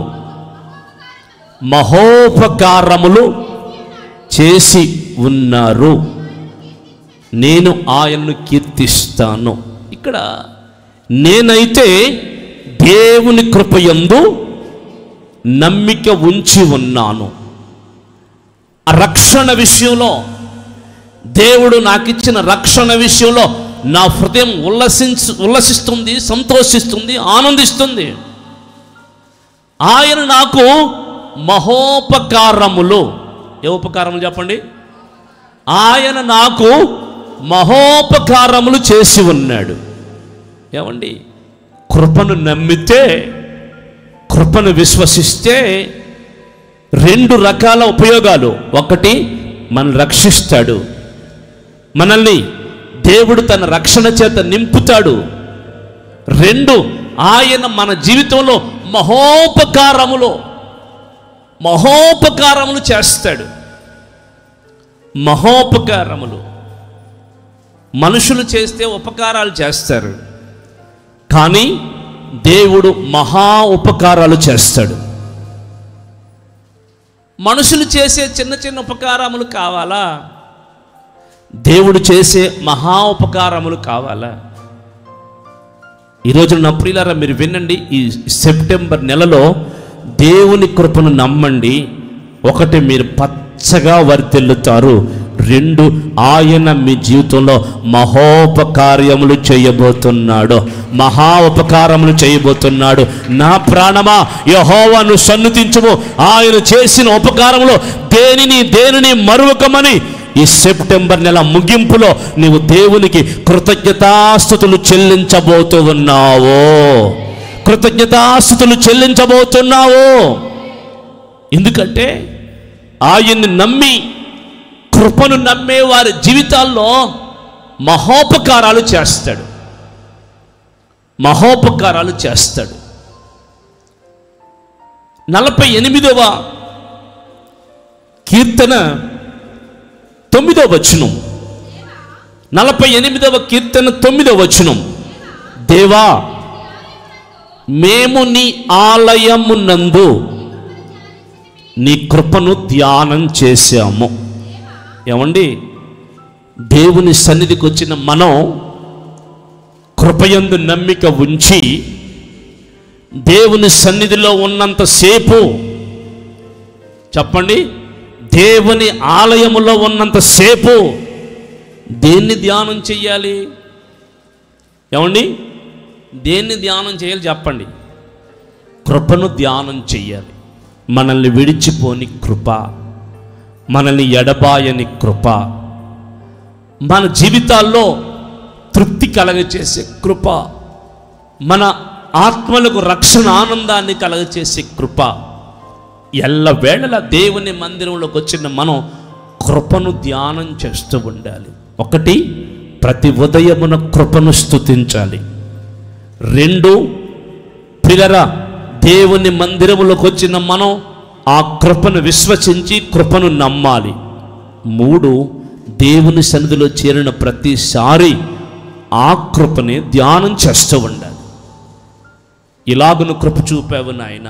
మహోపకారములు చేసి ఉన్నారు, నేను ఆయన్ను కీర్తిస్తాను. ఇక్కడ నేనైతే దేవుని కృపయందు నమ్మిక ఉంచి ఉన్నాను. రక్షణ విషయంలో, దేవుడు నాకు ఇచ్చిన రక్షణ విషయంలో నా హృదయం ఉల్లసిస్తుంది, సంతోషిస్తుంది, ఆనందిస్తుంది. ఆయన నాకు మహోపకారములు, ఏ ఉపకారములు చెప్పండి? ఆయన నాకు మహోపకారములు చేసి ఉన్నాడు. ఏమండి, కృపను నమ్మితే, కృపను విశ్వసిస్తే 2 రకాల ఉపయోగాలు. ఒకటి, మనల్ని రక్షిస్తాడు, మనల్ని దేవుడు తన రక్షణ చేత నింపుతాడు. 2, ఆయన మన జీవితంలో మహోపకారములు చేస్తాడు. మహోపకారములు. మనుషులు చేస్తే ఉపకారాలు చేస్తారు, కానీ దేవుడు మహా ఉపకారాలు చేస్తాడు. మనుషులు చేసే చిన్న చిన్న ఉపకారములు కావాలా? దేవుడు చేసే మహా ఉపకారములు కావాలా? ఈరోజు నా ప్రియులారా, మీరు వినండి. ఈ సెప్టెంబర్ నెలలో దేవుని కృపను నమ్మండి. 1, మీరు పచ్చగా వర్ధిల్లుతారు. 2, ఆయన మీ జీవితంలో మహోపకార్యములు చేయబోతున్నాడు, మహా ఉపకారములు చేయబోతున్నాడు. నా ప్రాణమా యెహోవాను సన్నుతించుము, ఆయన చేసిన ఉపకారములో దేనిని మరువకమని ఈ సెప్టెంబర్ నెల ముగింపులో నీవు దేవునికి కృతజ్ఞతాస్తుతులు చెల్లించబోతున్నావు. ఎందుకంటే ఆయన్ని నమ్మి, కృపను నమ్మే వారి జీవితాల్లో మహోపకారాలు చేస్తాడు. 48వ కీర్తన 9వ వచనం, 48వ కీర్తన 9వ వచనం, దేవా మేము నీ ఆలయమునందు నీ కృపను ధ్యానం చేశాము. ఏమండి, దేవుని సన్నిధికి వచ్చిన మనం కృపయందు నమ్మిక ఉంచి దేవుని సన్నిధిలో ఉన్నంతసేపు, చెప్పండి, దేవుని ఆలయములో ఉన్నంతసేపు దేన్ని ధ్యానం చెయ్యాలి? ఏమండి, దేన్ని ధ్యానం చేయాలి చెప్పండి? కృపను ధ్యానం చెయ్యాలి. మనల్ని విడిచిపోని కృప, మనల్ని ఎడబాయని కృప, మన జీవితాల్లో తృప్తి కలగచేసే కృప, మన ఆత్మలకు రక్షణ ఆనందాన్ని కలగచేసే కృప. ఎల్లవేళలా దేవుని మందిరంలోకి వచ్చిన మనం కృపను ధ్యానం చేస్తూ ఉండాలి. 1, ప్రతి ఉదయమున కృపను స్తుతించాలి. 2, ప్రియరా, దేవుని మందిరములోకి వచ్చిన మనం ఆ కృపను విశ్వసించి కృపను నమ్మాలి. 3, దేవుని సన్నిధిలో చేరిన ప్రతిసారి ఆ కృపని ధ్యానం చేస్తూ ఉండాలి. ఇలాగును కృప చూపావు నాయన,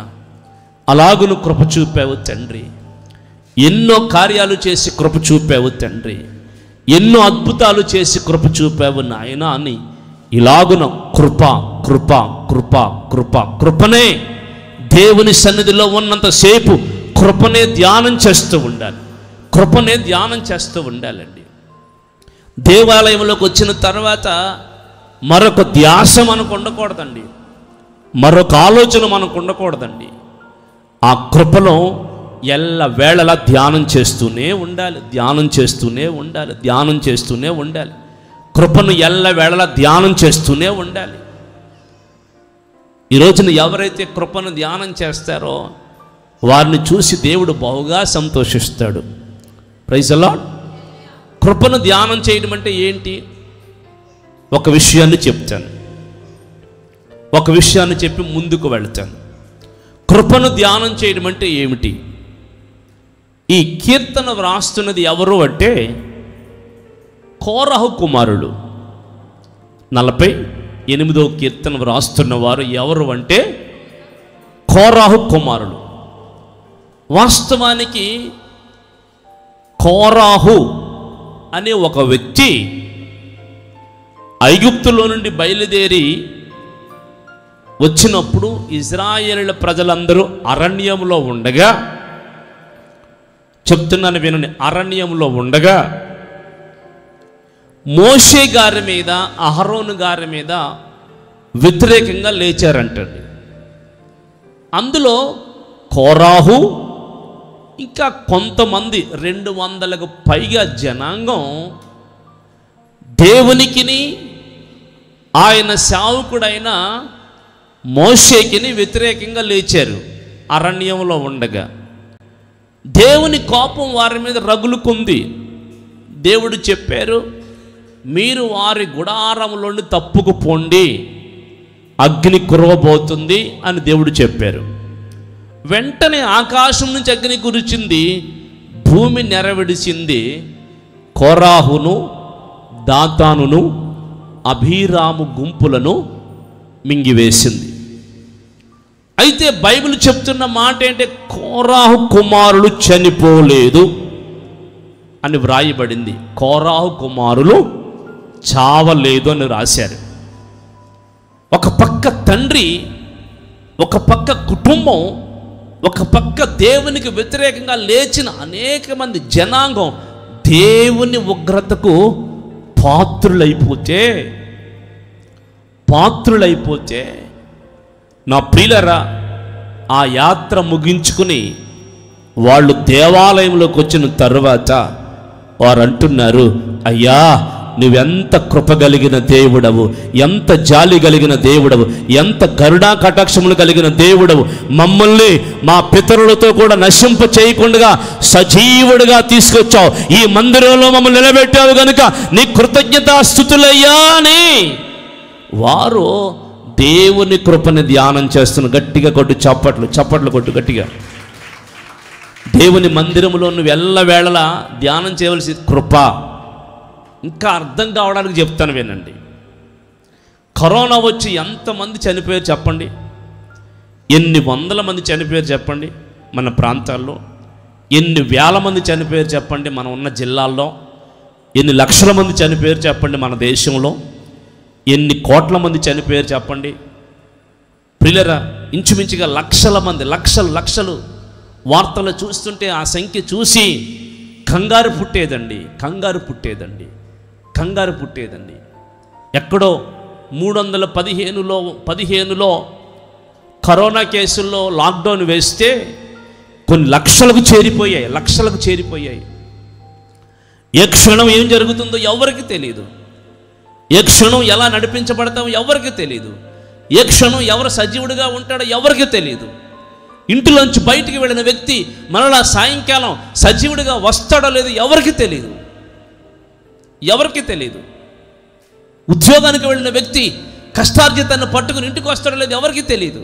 అలాగును కృప చూపావు తండ్రి, ఎన్నో కార్యాలు చేసి కృప చూపావు తండ్రి, ఎన్నో అద్భుతాలు చేసి కృప చూపావు నాయన అని ఇలాగున కృప కృప కృప కృప కృపనే దేవుని సన్నిధిలో ఉన్నంతసేపు కృపనే ధ్యానం చేస్తూ ఉండాలి. కృపనే ధ్యానం చేస్తూ ఉండాలండి. దేవాలయంలోకి వచ్చిన తర్వాత మరొక ధ్యాస మనకు ఉండకూడదండి, మరొక ఆలోచన మనకు ఉండకూడదండి. ఆ కృపలో ఎల్ల వేళలా ధ్యానం చేస్తూనే ఉండాలి, ధ్యానం చేస్తూనే ఉండాలి, ధ్యానం చేస్తూనే ఉండాలి. కృపను ఎల్ల వేళలా ధ్యానం చేస్తూనే ఉండాలి. ఈ రోజున ఎవరైతే కృపను ధ్యానం చేస్తారో వారిని చూసి దేవుడు బహుగా సంతోషిస్తాడు. Praise the lord. కృపను ధ్యానం చేయడం అంటే ఏంటి? ఒక విషయాన్ని చెప్తాను, ఒక విషయాన్ని చెప్పి ముందుకు వెళ్తాను. కృపను ధ్యానం చేయడం అంటే ఏమిటి? ఈ కీర్తన వ్రాస్తున్నది ఎవరు అంటే కోరహు కుమారులు. 48వ కీర్తన వ్రాస్తున్న వారు ఎవరు అంటే కోరహు కుమారులు. వాస్తవానికి కోరహు అనే ఒక వ్యక్తి ఐగుప్తులో నుండి బయలుదేరి వచ్చినప్పుడు ఇజ్రాయేలు ప్రజలందరూ అరణ్యంలో ఉండగా, చెప్తున్నాను వినండి, అరణ్యంలో ఉండగా మోషే గారి మీద, అహరోను గారి మీద వ్యతిరేకంగా లేచారంటండి. అందులో కోరాహు ఇంకా కొంతమంది 200కు పైగా జనాంగం దేవునికిని ఆయన సేవకుడైన మోషేకిని వ్యతిరేకంగా లేచారు అరణ్యంలో ఉండగా. దేవుని కోపం వారి మీద రగులుకుంది. దేవుడు చెప్పారు, మీరు వారి గుడారంలోని తప్పుకు పోండి, అగ్ని కురవబోతుంది అని దేవుడు చెప్పారు. వెంటనే ఆకాశం నుంచి అగ్ని కురిచింది, భూమి నెరవిడిచింది, కోరాహును దాతానును అభిరాము గుంపులను మింగివేసింది. అయితే బైబిల్ చెప్తున్న మాట ఏంటంటే కోరాహు కుమారులు చనిపోలేదు అని వ్రాయబడింది. కోరాహు కుమారులు చావలేదు అని రాశారు. ఒక పక్క తండ్రి, ఒక పక్క కుటుంబం, ఒక పక్క దేవునికి వ్యతిరేకంగా లేచిన అనేక మంది జనాంగం దేవుని ఉగ్రతకు పాత్రులైపోతే నా ప్రియులరా, ఆ యాత్ర ముగించుకుని వాళ్ళు దేవాలయంలోకి వచ్చిన తరువాత వారు అంటున్నారు, అయ్యా నువ్వెంత కృప కలిగిన దేవుడవు, ఎంత జాలి కలిగిన దేవుడవు, ఎంత కరుణా కటాక్షములు కలిగిన దేవుడవు, మమ్మల్ని మా పితరులతో కూడా నశింప చేయకుండా సజీవుడిగా తీసుకొచ్చావు, ఈ మందిరంలో మమ్మల్ని నిలబెట్టావు కనుక నీ కృతజ్ఞతాస్తుతులయ్యా అని వారు దేవుని కృపని ధ్యానం చేస్తున్న. గట్టిగా కొట్టు చప్పట్లు కొట్టు గట్టిగా. దేవుని మందిరంలో నువ్వు ఎల్లవేళలా ధ్యానం చేయవలసి కృప. ఇంకా అర్థం కావడానికి చెప్తాను వినండి. కరోనా వచ్చి ఎంతమంది చనిపోయారు చెప్పండి? ఎన్ని వందల మంది చనిపోయారు చెప్పండి మన ప్రాంతాల్లో? ఎన్ని వేల మంది చనిపోయారు చెప్పండి మన ఉన్న జిల్లాల్లో? ఎన్ని లక్షల మంది చనిపోయారు చెప్పండి మన దేశంలో? ఎన్ని కోట్ల మంది చనిపోయారు చెప్పండి? ప్రియులరా, ఇంచుమించుగా లక్షల మంది, లక్షలు వార్తలు చూస్తుంటే ఆ సంఖ్య చూసి కంగారు పుట్టేదండి. ఎక్కడో 315లో కరోనా కేసుల్లో లాక్డౌన్ వేస్తే కొన్ని లక్షలకు చేరిపోయాయి. ఏ క్షణం ఏం జరుగుతుందో ఎవరికి తెలియదు. ఏ క్షణం ఎలా నడిపించబడతామో ఎవరికి తెలియదు. ఏ క్షణం ఎవరు సజీవుడిగా ఉంటాడో ఎవరికి తెలియదు. ఇంటిలోంచి బయటికి వెళ్ళిన వ్యక్తి మరలా సాయంకాలం సజీవుడిగా వస్తాడో లేదో ఎవరికి తెలియదు. ఉద్యోగానికి వెళ్ళిన వ్యక్తి కష్టార్జితాన్ని పట్టుకుని ఇంటికి వస్తాడో లేదో ఎవరికి తెలియదు.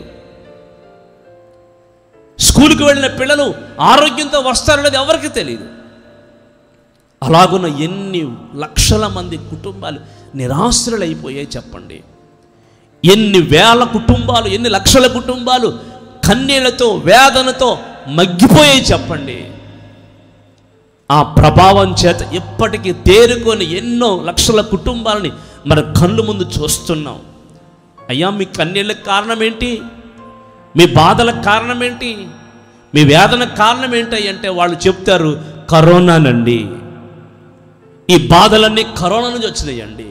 స్కూల్కి వెళ్ళిన పిల్లలు ఆరోగ్యంతో వస్తారో లేదో ఎవరికి తెలియదు. అలాగున్న ఎన్ని లక్షల మంది కుటుంబాలు నిరాశ్రులైపోయాయి చెప్పండి. ఎన్ని వేల కుటుంబాలు, ఎన్ని లక్షల కుటుంబాలు కన్నీళ్లతో వేదనతో మగ్గిపోయాయి చెప్పండి. ఆ ప్రభావం చేత ఇప్పటికీ తేరుకొని ఎన్నో లక్షల కుటుంబాలని మన కళ్ళు ముందు చూస్తున్నాం. అయ్యా, మీ కన్నీళ్ళకి కారణం ఏంటి? మీ బాధలకు కారణం ఏంటి? మీ వేదనకు కారణం ఏంటి అంటే వాళ్ళు చెప్తారు, కరోనానండి. ఈ బాధలన్నీ కరోనా నుంచి వచ్చినాయండి.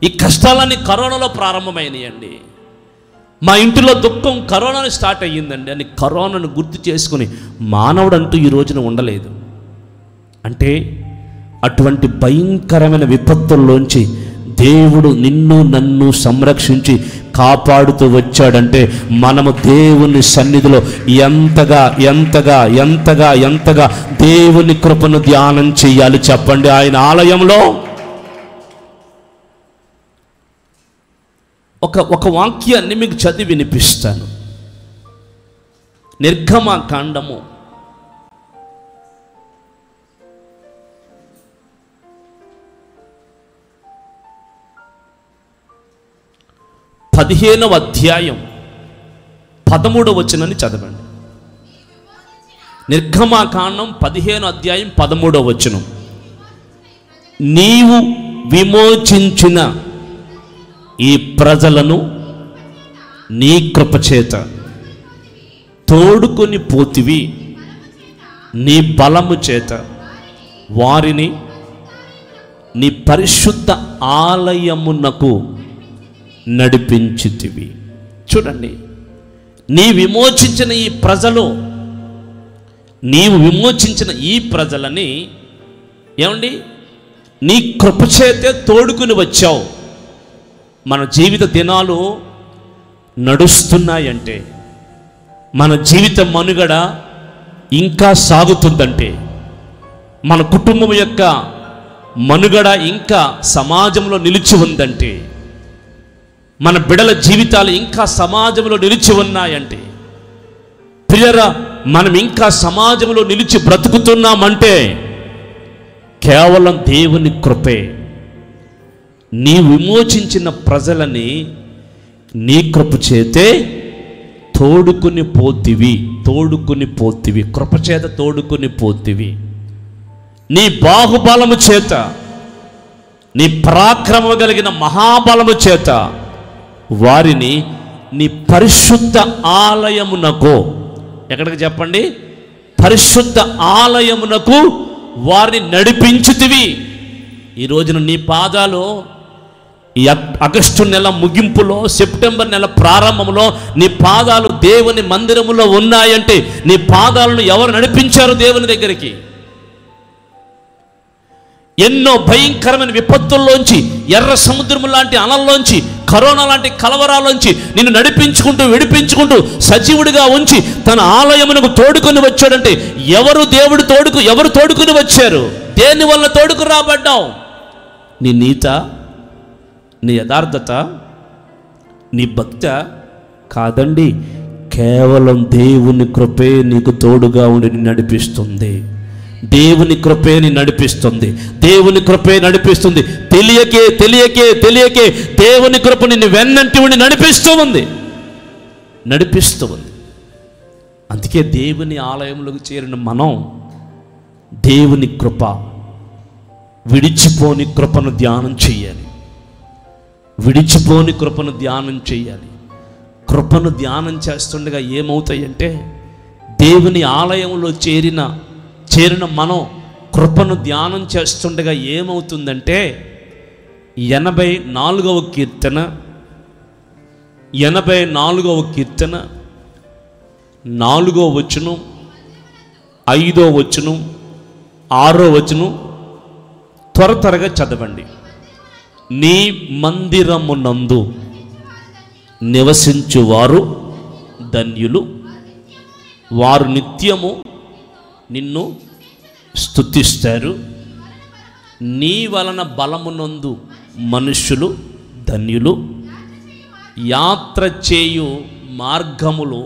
ఈ కష్టాలన్నీ కరోనాలో ప్రారంభమైనాయండి. మా ఇంటిలో దుఃఖం కరోనాను స్టార్ట్ అయ్యిందండి అని కరోనాను గుర్తు చేసుకుని మానవుడు అంటూ ఈ రోజున ఉండలేదు. అంటే అటువంటి భయంకరమైన విపత్తుల్లోంచి దేవుడు నిన్ను నన్ను సంరక్షించి కాపాడుతూ వచ్చాడంటే మనము దేవుని సన్నిధిలో ఎంతగా ఎంతగా ఎంతగా ఎంతగా దేవుని కృపను ధ్యానం చేయాలి చెప్పండి. ఆయన ఆలయంలో ఒక వాక్యాన్ని మీకు చదివి వినిపిస్తాను. నిర్గమకాండము 15వ అధ్యాయం 13వ వచనాన్ని చదవండి. నిర్గమకాండం 15వ అధ్యాయం 13వ వచనం. నీవు విమోచించిన ఈ ప్రజలను నీ కృపచేత తోడుకొని పోతివి, నీ బలము చేత వారిని నీ పరిశుద్ధ ఆలయమునకు నడిపించితివి. చూడండి, నీ విమోచించిన ఈ ప్రజలు, నీవు విమోచించిన ఈ ప్రజలని ఏమండి నీ కృపచేతే తోడుకుని వచ్చావు. మన జీవిత దినాలు నడుస్తున్నాయంటే, మన జీవిత మనుగడ ఇంకా సాగుతుందంటే, మన కుటుంబం యొక్క మనుగడ ఇంకా సమాజంలో నిలిచి ఉందంటే, మన బిడల జీవితాలు ఇంకా సమాజంలో నిలిచి ఉన్నాయంటే, ప్రియరా మనం ఇంకా సమాజంలో నిలిచి బ్రతుకుతున్నామంటే కేవలం దేవుని కృపే. నీ విమోచించిన ప్రజలని నీ కృప చేతే తోడుకుని పోతివి, తోడుకుని పోతివి, కృపచేత తోడుకుని పోతివి. నీ బాహుబలము చేత, నీ పరాక్రమం కలిగిన మహాబలము చేత వారిని నీ పరిశుద్ధ ఆలయమునకు, ఎక్కడికి చెప్పండి, పరిశుద్ధ ఆలయమునకు వారిని నడిపించుతివి. ఈ రోజున నీ పాదాలు ఈ ఆగస్టు నెల ముగింపులో, సెప్టెంబర్ నెల ప్రారంభంలో నీ పాదాలు దేవుని మందిరములో ఉన్నాయంటే నీ పాదాలను ఎవరు నడిపించారు దేవుని దగ్గరికి? ఎన్నో భయంకరమైన విపత్తుల్లోంచి, ఎర్ర సముద్రం లాంటి అలల్లోంచి, కరోనా లాంటి కలవరాల్లోంచి నిన్ను నడిపించుకుంటూ విడిపించుకుంటూ సజీవుడిగా ఉంచి తన ఆలయమునకు తోడుకొని వచ్చాడంటే ఎవరు తోడుకుని వచ్చారు? దేని వల్ల తోడుకు రాబడ్డావు? నీ నీత, నీ యథార్థత, నీ భక్త కాదండి, కేవలం దేవుని కృపే నీకు తోడుగా ఉండి నిన్ను నడిపిస్తుంది. దేవుని కృపే ని నడిపిస్తుంది, దేవుని కృపే నడిపిస్తుంది. తెలియకే తెలియకే తెలియకే దేవుని కృప నిన్ను వెన్నంటి ఉండి నడిపిస్తూ ఉంది. అందుకే దేవుని ఆలయంలోకి చేరిన మనం దేవుని కృప, విడిచిపోని కృపను ధ్యానం చేయాలి. విడిచిపోని కృపను ధ్యానం చేయాలి. కృపను ధ్యానం చేస్తుండగా ఏమవుతాయంటే, దేవుని ఆలయంలో చేరిన మనం కృపను ధ్యానం చేస్తుండగా ఏమవుతుందంటే, 84వ కీర్తన 4వ వచనం, 5వ వచనం, 6వ వచనం త్వరగా చదవండి. నీ మందిరమునందు నివసించువారు ధన్యులు, వారు నిత్యము నిన్ను స్తుతిస్తారు. నీ వలన బలమునందు మనుష్యులు ధన్యులు, యాత్ర చేయు మార్గములు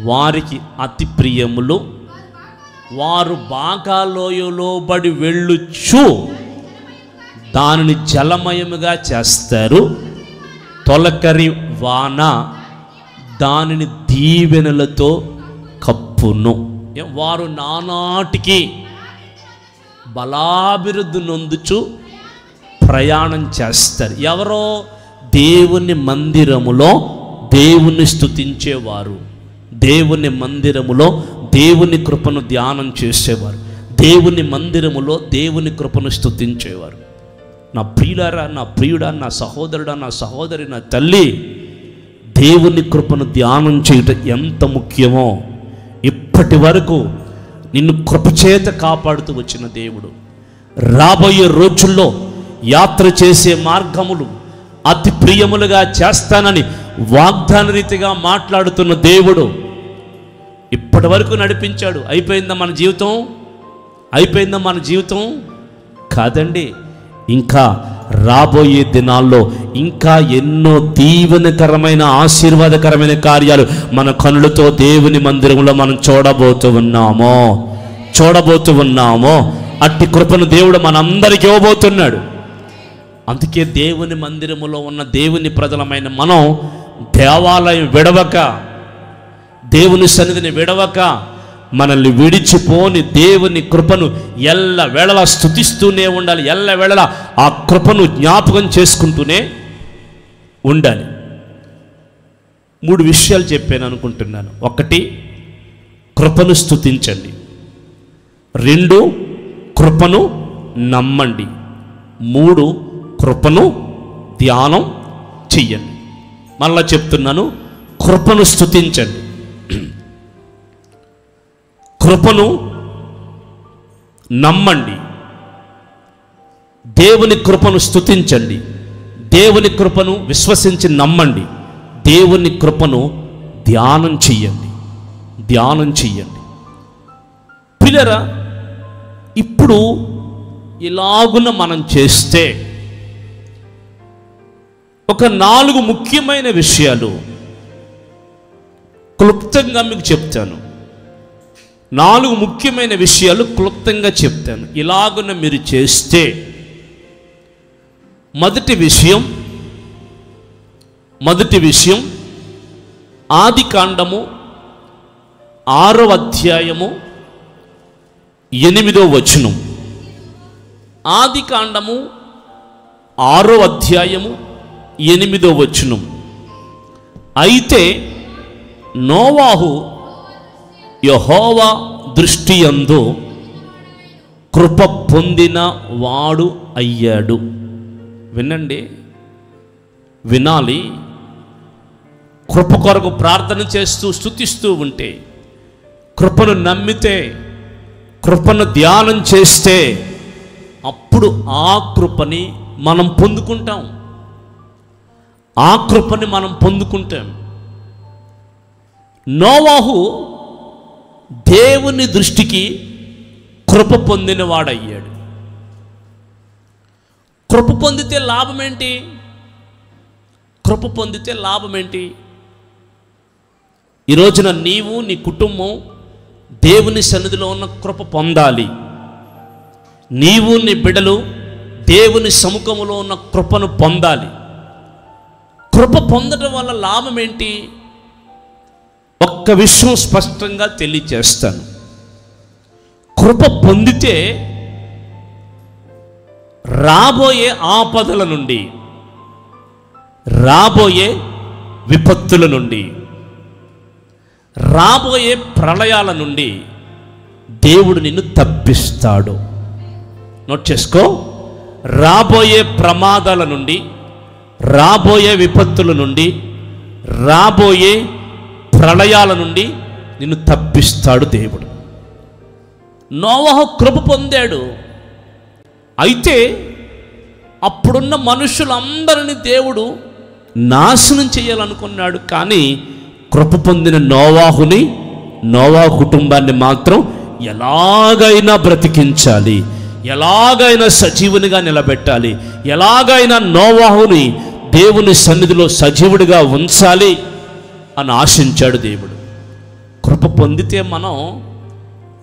వారికి అతి ప్రియములు, వారు బాగా లోయలోబడి వెళ్ళుచు దానిని జలమయముగా చేస్తారు. తొలకరి వాన దానిని దీవెనలతో కప్పును. వారు నానాటికి బలాభివృద్ధి నొందుచు ప్రయాణం చేస్తారు. ఎవరో దేవుని మందిరములో దేవుని స్తుతించేవారు, దేవుని మందిరములో దేవుని కృపను ధ్యానం చేసేవారు, దేవుని మందిరములో దేవుని కృపను స్తుతించేవారు. నా ప్రియులారా, నా ప్రియుడా, నా సహోదరుడా, నా సహోదరి, నా తల్లి, దేవుని కృపను ధ్యానం చేయటం ఎంత ముఖ్యమో ఇప్పటి వరకు నిన్ను కృపచేత కాపాడుతూ వచ్చిన దేవుడు రాబోయే రోజుల్లో యాత్ర చేసే మార్గములు అతి ప్రియములుగా చేస్తానని వాగ్దాన రీతిగా మాట్లాడుతున్న దేవుడు ఇప్పటి వరకు నడిపించాడు. అయిపోయిందా మన జీవితం? అయిపోయిందా మన జీవితం? కాదండి, ఇంకా రాబోయే దినాల్లో ఇంకా ఎన్నో దీవెనకరమైన ఆశీర్వాదకరమైన కార్యాలు మన కనులతో దేవుని మందిరంలో మనం చూడబోతూ ఉన్నామో. అట్టి కృపను దేవుడు మనందరికీ ఇవ్వబోతున్నాడు. అందుకే దేవుని మందిరములో ఉన్న దేవుని ప్రజలమైన మనం దేవాలయం విడవక, దేవుని సన్నిధిని విడవక, మనల్ని విడిచిపోని దేవుని కృపను ఎల్ల వేళలా స్తుతిస్తూనే ఉండాలి. ఎల్ల వేళలా ఆ కృపను జ్ఞాపకం చేసుకుంటూనే ఉండాలి. 3 విషయాలు చెప్పాను అనుకుంటున్నాను. 1, కృపను స్తుతించండి. 2, కృపను నమ్మండి. 3, కృపను ధ్యానం చెయ్యండి. మళ్ళా చెప్తున్నాను, కృపను స్తుతించండి, కృపను నమ్మండి, దేవుని కృపను స్తుతించండి, దేవుని కృపను విశ్వసించి నమ్మండి, దేవుని కృపను ధ్యానం చెయ్యండి. పిల్లరా, ఇప్పుడు ఇలాగున మనం చేస్తే ఒక 4 ముఖ్యమైన విషయాలు క్లుప్తంగా మీకు చెప్తాను. 4 ముఖ్యమైన విషయాలు క్లుప్తంగా చెప్తాను. ఇలాగున మీరు చేస్తే, మొదటి విషయం ఆదికాండము 6వ అధ్యాయము 8వ వచనం. ఆదికాండము 6వ అధ్యాయము 8వ వచనం. అయితే నోవాహు యెహోవా దృష్టి యందు కృప పొందిన వాడు అయ్యాడు. వినండి, వినాలి. కృప కొరకు ప్రార్థన చేస్తూ స్తుతిస్తూ ఉంటే, కృపను నమ్మితే, కృపను ధ్యానం చేస్తే అప్పుడు ఆ కృపని మనం పొందుకుంటాం. నోవాహు దేవుని దృష్టికి కృప పొందినవాడయ్యాడు. కృప పొందితే లాభం ఏంటి? ఈ రోజున నీవు, నీ కుటుంబం దేవుని సన్నిధిలో ఉన్న కృప పొందాలి. నీవు, నీ బిడ్డలు దేవుని సముఖములో ఉన్న కృపను పొందాలి. కృప పొందడం వల్ల లాభం ఏంటి? ఒక్క విషయం స్పష్టంగా తెలియచేస్తాను. కృప పొందితే రాబోయే ఆపదల నుండి, రాబోయే విపత్తుల నుండి, రాబోయే ప్రళయాల నుండి దేవుడు నిన్ను తప్పిస్తాడు. నోట్ చేసుకో. రాబోయే ప్రమాదాల నుండి, రాబోయే విపత్తుల నుండి, రాబోయే ప్రళయాల నుండి నిన్ను తప్పిస్తాడు దేవుడు. నోవహు కృప పొందాడు. అయితే అప్పుడున్న మనుషులందరినీ దేవుడు నాశనం చేయాలనుకున్నాడు. కానీ కృప పొందిన నోవాహు కుటుంబాన్ని మాత్రం ఎలాగైనా బ్రతికించాలి, ఎలాగైనా సజీవునిగా నిలబెట్టాలి, ఎలాగైనా నోవాహుని దేవుని సన్నిధిలో సజీవుడిగా ఉంచాలి అని ఆశించాడు దేవుడు. కృప పొందితే మనం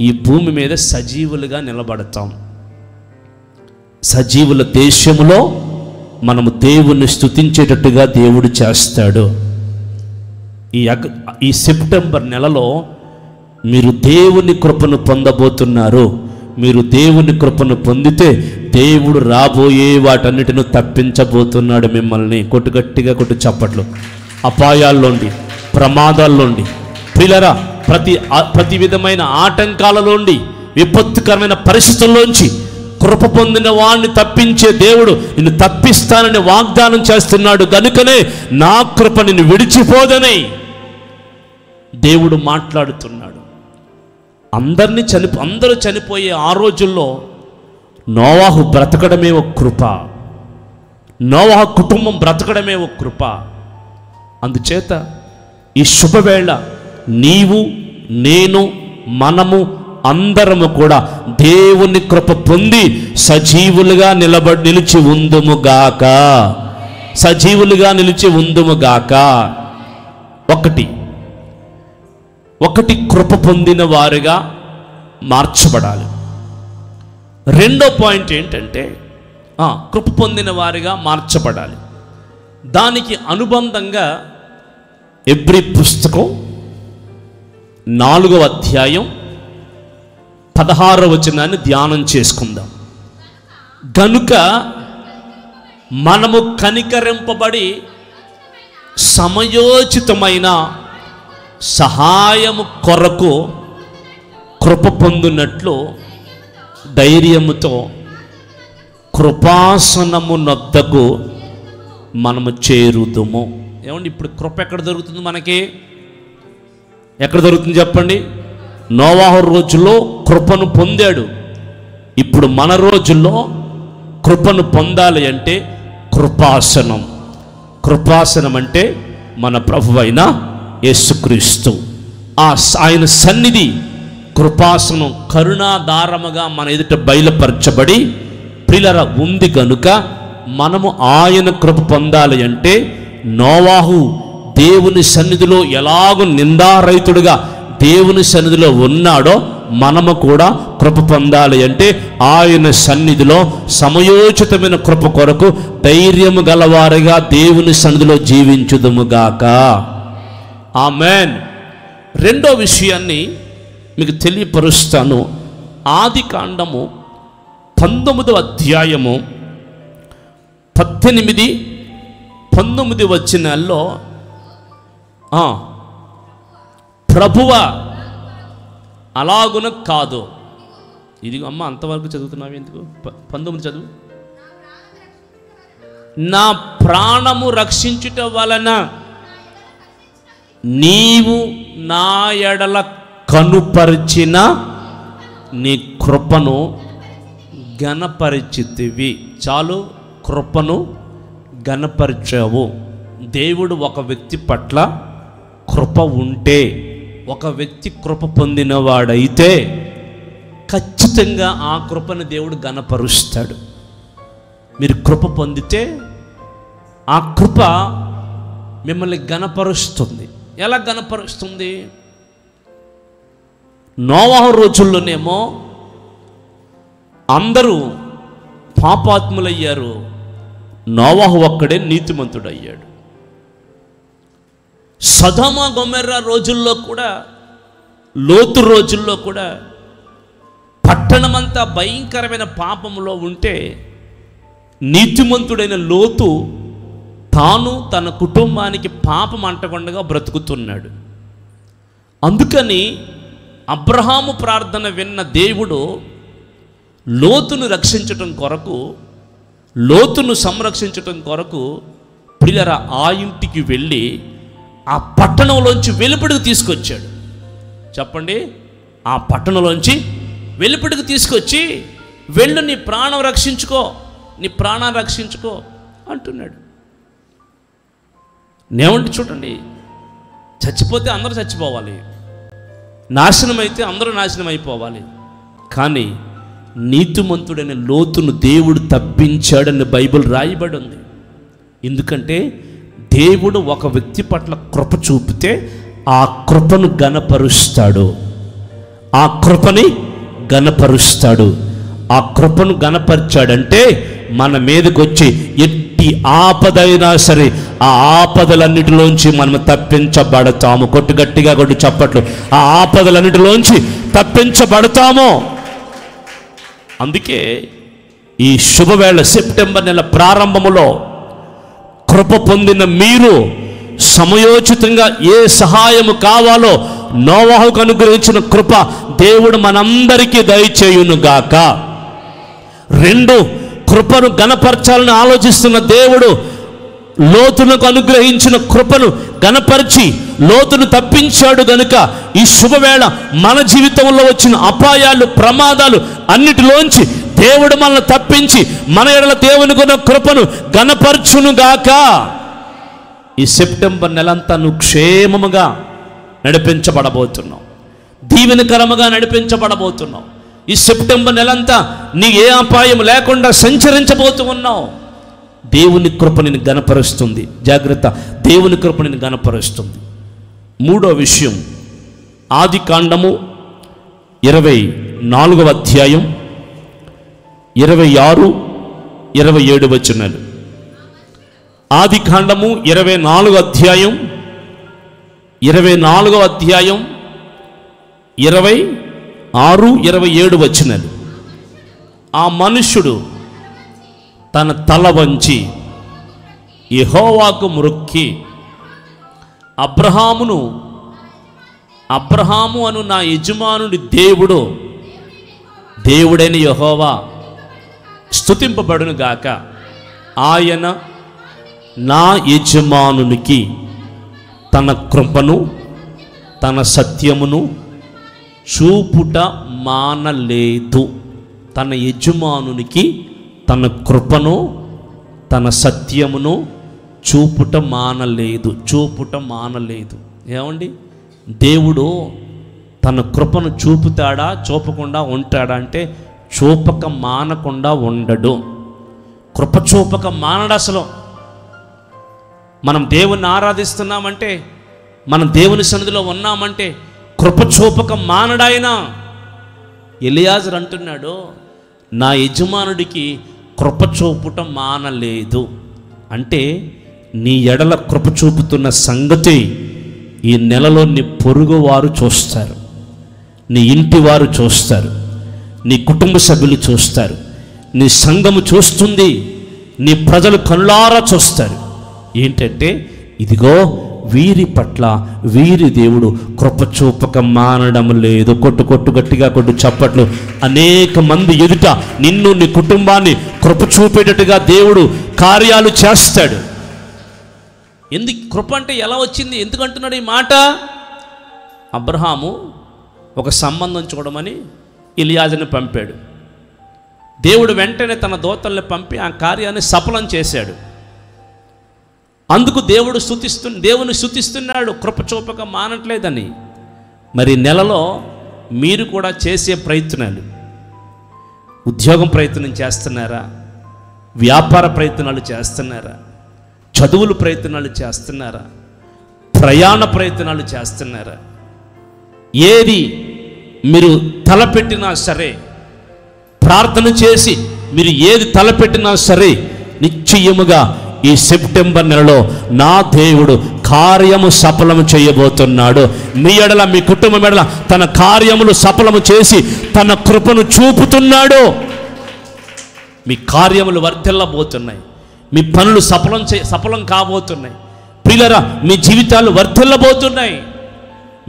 ఈ భూమి మీద సజీవులుగా నిలబడతాం. సజీవుల దేశములో మనము దేవుణ్ణి స్తుతించేటట్టుగా దేవుడు చేస్తాడు. ఈ సెప్టెంబర్ నెలలో మీరు దేవుని కృపను పొందబోతున్నారు. మీరు దేవుని కృపను పొందితే దేవుడు రాబోయే వాటన్నిటిని తప్పించబోతున్నాడు మిమ్మల్ని. గట్టిగా కొట్టు చప్పట్లు. అపాయాల్లోండి, ప్రమాదాల్లోండి, పిల్లరా, ప్రతి విధమైన ఆటంకాలలోండి, విపత్తుకరమైన పరిస్థితుల్లోంచి కృప పొందిన వాడిని తప్పించే దేవుడు నిన్ను తప్పిస్తానని వాగ్దానం చేస్తున్నాడు. కనుకనే నా కృప నిన్ను విడిచిపోదని దేవుడు మాట్లాడుతున్నాడు. అందరూ చనిపోయే ఆ రోజుల్లో నోవాహు బ్రతకడమే ఒక కృప. నోవాహు కుటుంబం బ్రతకడమే ఒక కృప. అందుచేత ఈ శుభవేళ నీవు, నేను, మనము అందరము కూడా దేవుని కృప పొంది సజీవులుగా నిలిచి ఉందుముగాక. సజీవులుగా నిలిచి ఉందుముగాక. ఒకటి కృప పొందిన వారుగా మార్చబడాలి. రెండో పాయింట్ ఏంటంటే కృప పొందిన వారిగా మార్చబడాలి. దానికి అనుబంధంగా ఎబ్రీ పుస్తకం 4వ అధ్యాయం 16వ వచనాన్ని ధ్యానం చేసుకుందాం. గనుక మనము కనికరింపబడి సమయోచితమైన సహాయము కొరకు కృప పొందునట్లు ధైర్యముతో కృపాసనము నొద్దకు మనము చేరుదుము. ఏమండి, ఇప్పుడు కృప ఎక్కడ దొరుకుతుంది? మనకి ఎక్కడ దొరుకుతుంది చెప్పండి? నోవాహు రోజుల్లో కృపను పొందాడు. ఇప్పుడు మన రోజుల్లో కృపను పొందాలి అంటే కృపాసనం. కృపాసనం అంటే మన ప్రభువైన యేసుక్రీస్తు. ఆయన సన్నిధి కృపాసనం కరుణాధారముగా మన ఎదుట బయలుపరచబడి ప్రియులర ఉంది. కనుక మనము ఆయన కృప పొందాలి అంటే నోవాహు దేవుని సన్నిధిలో ఎలాగో నిందారహితుడుగా దేవుని సన్నిధిలో ఉన్నాడో మనము కూడా కృప పొందాలి అంటే ఆయన సన్నిధిలో సమయోచితమైన కృప కొరకు ధైర్యము గలవారిగా దేవుని సన్నిధిలో జీవించుదుముగాక. ఆమేన్. రెండో విషయాన్ని మీకు తెలియపరుస్తాను. ఆదికాండము 19వ అధ్యాయము 18, 19 వచనాల్లో ప్రభువ అలాగున కాదు. ఇది అమ్మ అంతవరకు చదువుతున్నావు ఎందుకు? 19 చదువు. నా ప్రాణము రక్షించుట వలన నీవు నా ఎడల కనుపరిచిన నీ కృపను ఘనపరిచితివి. చాలు, కృపను ఘనపరిచావు. దేవుడు ఒక వ్యక్తి పట్ల కృప ఉంటే, ఒక వ్యక్తి కృప పొందినవాడైతే ఖచ్చితంగా ఆ కృపను దేవుడు ఘనపరుస్తాడు. మీరు కృప పొందితే ఆ కృప మిమ్మల్ని ఘనపరుస్తుంది. ఎలా ఘనపరుస్తుంది? నోవాహు రోజుల్లోనేమో అందరూ పాపాత్ములయ్యారు, నోవాహు ఒక్కడే నీతిమంతుడయ్యాడు. సొదొమ గొమొర్రా రోజుల్లో కూడా, లోతు రోజుల్లో కూడా పట్టణమంతా భయంకరమైన పాపములో ఉంటే నీతిమంతుడైన లోతు తాను తన కుటుంబానికి పాపం అంటకుండా బ్రతుకుతున్నాడు. అందుకని అబ్రహాము ప్రార్థన విన్న దేవుడు లోతును రక్షించటం కొరకు, లోతును సంరక్షించటం కొరకు ప్రియులారా ఆ ఇంటికి వెళ్ళి ఆ పట్టణంలోంచి వెలుపడికి తీసుకొచ్చాడు. చెప్పండి, ఆ పట్టణంలోంచి వెలుపడికి తీసుకొచ్చి వెళ్ళు, నీ ప్రాణం రక్షించుకో, నీ ప్రాణాన్ని రక్షించుకో అంటున్నాడు. నేమంటే చూడండి, చచ్చిపోతే అందరూ చచ్చిపోవాలి, నాశనం అయితే అందరూ నాశనం అయిపోవాలి. కానీ నీతిమంతుడైన లోతును దేవుడు తప్పించాడని బైబిల్ రాయబడి ఉంది. ఎందుకంటే దేవుడు ఒక వ్యక్తి పట్ల కృప చూపితే ఆ కృపను ఘనపరుస్తాడు. ఆ కృపని గణపరుస్తాడు. ఆ కృపను గణపరిచాడంటే మన మీదకి వచ్చి ఎట్టి ఆపదైనా సరే ఆ ఆపదలన్నిటిలోంచి మనం తప్పించబడతాము. కొట్టు గట్టిగా కొట్టు చప్పట్లు. ఆ ఆపదలన్నిటిలోంచి తప్పించబడతాము. అందుకే ఈ శుభవేళ సెప్టెంబర్ నెల ప్రారంభములో కృప పొందిన మీరు సమయోచితంగా ఏ సహాయము కావాలో నోవహుకు అనుగ్రహించిన కృప దేవుడు మనందరికీ దయచేయునుగాక. 2, కృపను గణపరచాలని ఆలోచిస్తున్న దేవుడు లోతునకు అనుగ్రహించిన కృపను గణపరిచి లోతును తప్పించాడు గనుక ఈ శుభవేళ మన జీవితంలో వచ్చిన అపాయాలు, ప్రమాదాలు అన్నిటిలోంచి దేవుడు మనల్ని తప్పించి మన ఎడల దేవునికి ఉన్న కృపను గణపరచునుగాక. ఈ సెప్టెంబర్ నెలంతా నువ్వు క్షేమముగా నడిపించబడబోతున్నావు, దీవెనకరముగా నడిపించబడబోతున్నావు. ఈ సెప్టెంబర్ నెలంతా నీ ఏ అపాయం లేకుండా సంచరించబోతూ ఉన్నావు. దేవుని కృప నిన్ను గణపరుస్తుంది. జాగ్రత్త, దేవుని కృప నిన్ను గణపరుస్తుంది. 3వ విషయం, ఆదికాండము 24వ అధ్యాయం 26, 27 వచనాలు. ఆదికాండము 24వ అధ్యాయం 26, 27 వచనాలు. ఆ మనుష్యుడు తన తల వంచి యెహోవాకు మ్రొక్కి, అబ్రహాము అను నా యజమానుడి దేవుడైన యెహోవా స్తుతింపబడును గాక. ఆయన నా యజమానునికి తన కృపను తన సత్యమును చూపుట మానలేదు. తన యజమానునికి తన కృపను తన సత్యమును చూపుట మానలేదు. ఏమండి, దేవుడు తన కృపను చూపుతాడా, చూపకుండా ఉంటాడా అంటే చూపక మానకుండా ఉండడు. కృప చూపక మానడు. అసలు మనం దేవుణ్ణి ఆరాధిస్తున్నామంటే, మనం దేవుని సన్నిధిలో ఉన్నామంటే కృప చూపక మానడాయన. ఎలియాజరు అంటున్నాడు, నా యజమానుడికి కృప చూపుట మానలేదు. అంటే నీ ఎడల కృప చూపుతున్న సంగతి ఈ నెలలో నీ పొరుగు వారు చూస్తారు, నీ ఇంటి వారు చూస్తారు, నీ కుటుంబ సభ్యులు చూస్తారు, నీ సంఘము చూస్తుంది, నీ ప్రజలు కళ్ళారా చూస్తారు. ఏంటంటే ఇదిగో వీరి పట్ల వీరి దేవుడు కృప చూపక మానడం లేదు. కొట్టు గట్టిగా కొట్టు చప్పట్లు. అనేక మంది ఎదుట నిన్ను, నీ కుటుంబాన్ని కృప చూపేటట్టుగా దేవుడు కార్యాలు చేస్తాడు. ఎందుకు కృప అంటే ఎలా వచ్చింది, ఎందుకంటున్నాడు ఈ మాట? అబ్రహాము ఒక సంబంధం చూడమని ఎలియాజరుని పంపాడు. దేవుడు వెంటనే తన దూతల్ని పంపి ఆ కార్యాన్ని సఫలం చేశాడు. అందుకు దేవుని స్తుతిస్తున్నాడు, కృప చూపక మానట్లేదని. మరి నెలలో మీరు కూడా చేసే ప్రయత్నాలు, ఉద్యోగం ప్రయత్నం చేస్తున్నారా, వ్యాపార ప్రయత్నాలు చేస్తున్నారా, చదువులు ప్రయత్నాలు చేస్తున్నారా, ప్రయాణ ప్రయత్నాలు చేస్తున్నారా? ఏది మీరు తలపెట్టినా సరే, ప్రార్థన చేసి మీరు ఏది తలపెట్టినా సరే నిశ్చయముగా ఈ సెప్టెంబర్ నెలలో నా దేవుడు కార్యము సఫలము చేయబోతున్నాడు. మీ ఎడల, మీ కుటుంబం ఎడల తన కార్యములు సఫలము చేసి తన కృపను చూపుతున్నాడు. మీ కార్యములు వర్ధిల్లబోతున్నాయి, మీ పనులు సఫలం కాబోతున్నాయి. ప్రియులారా, మీ జీవితాలు వర్ధిల్లబోతున్నాయి.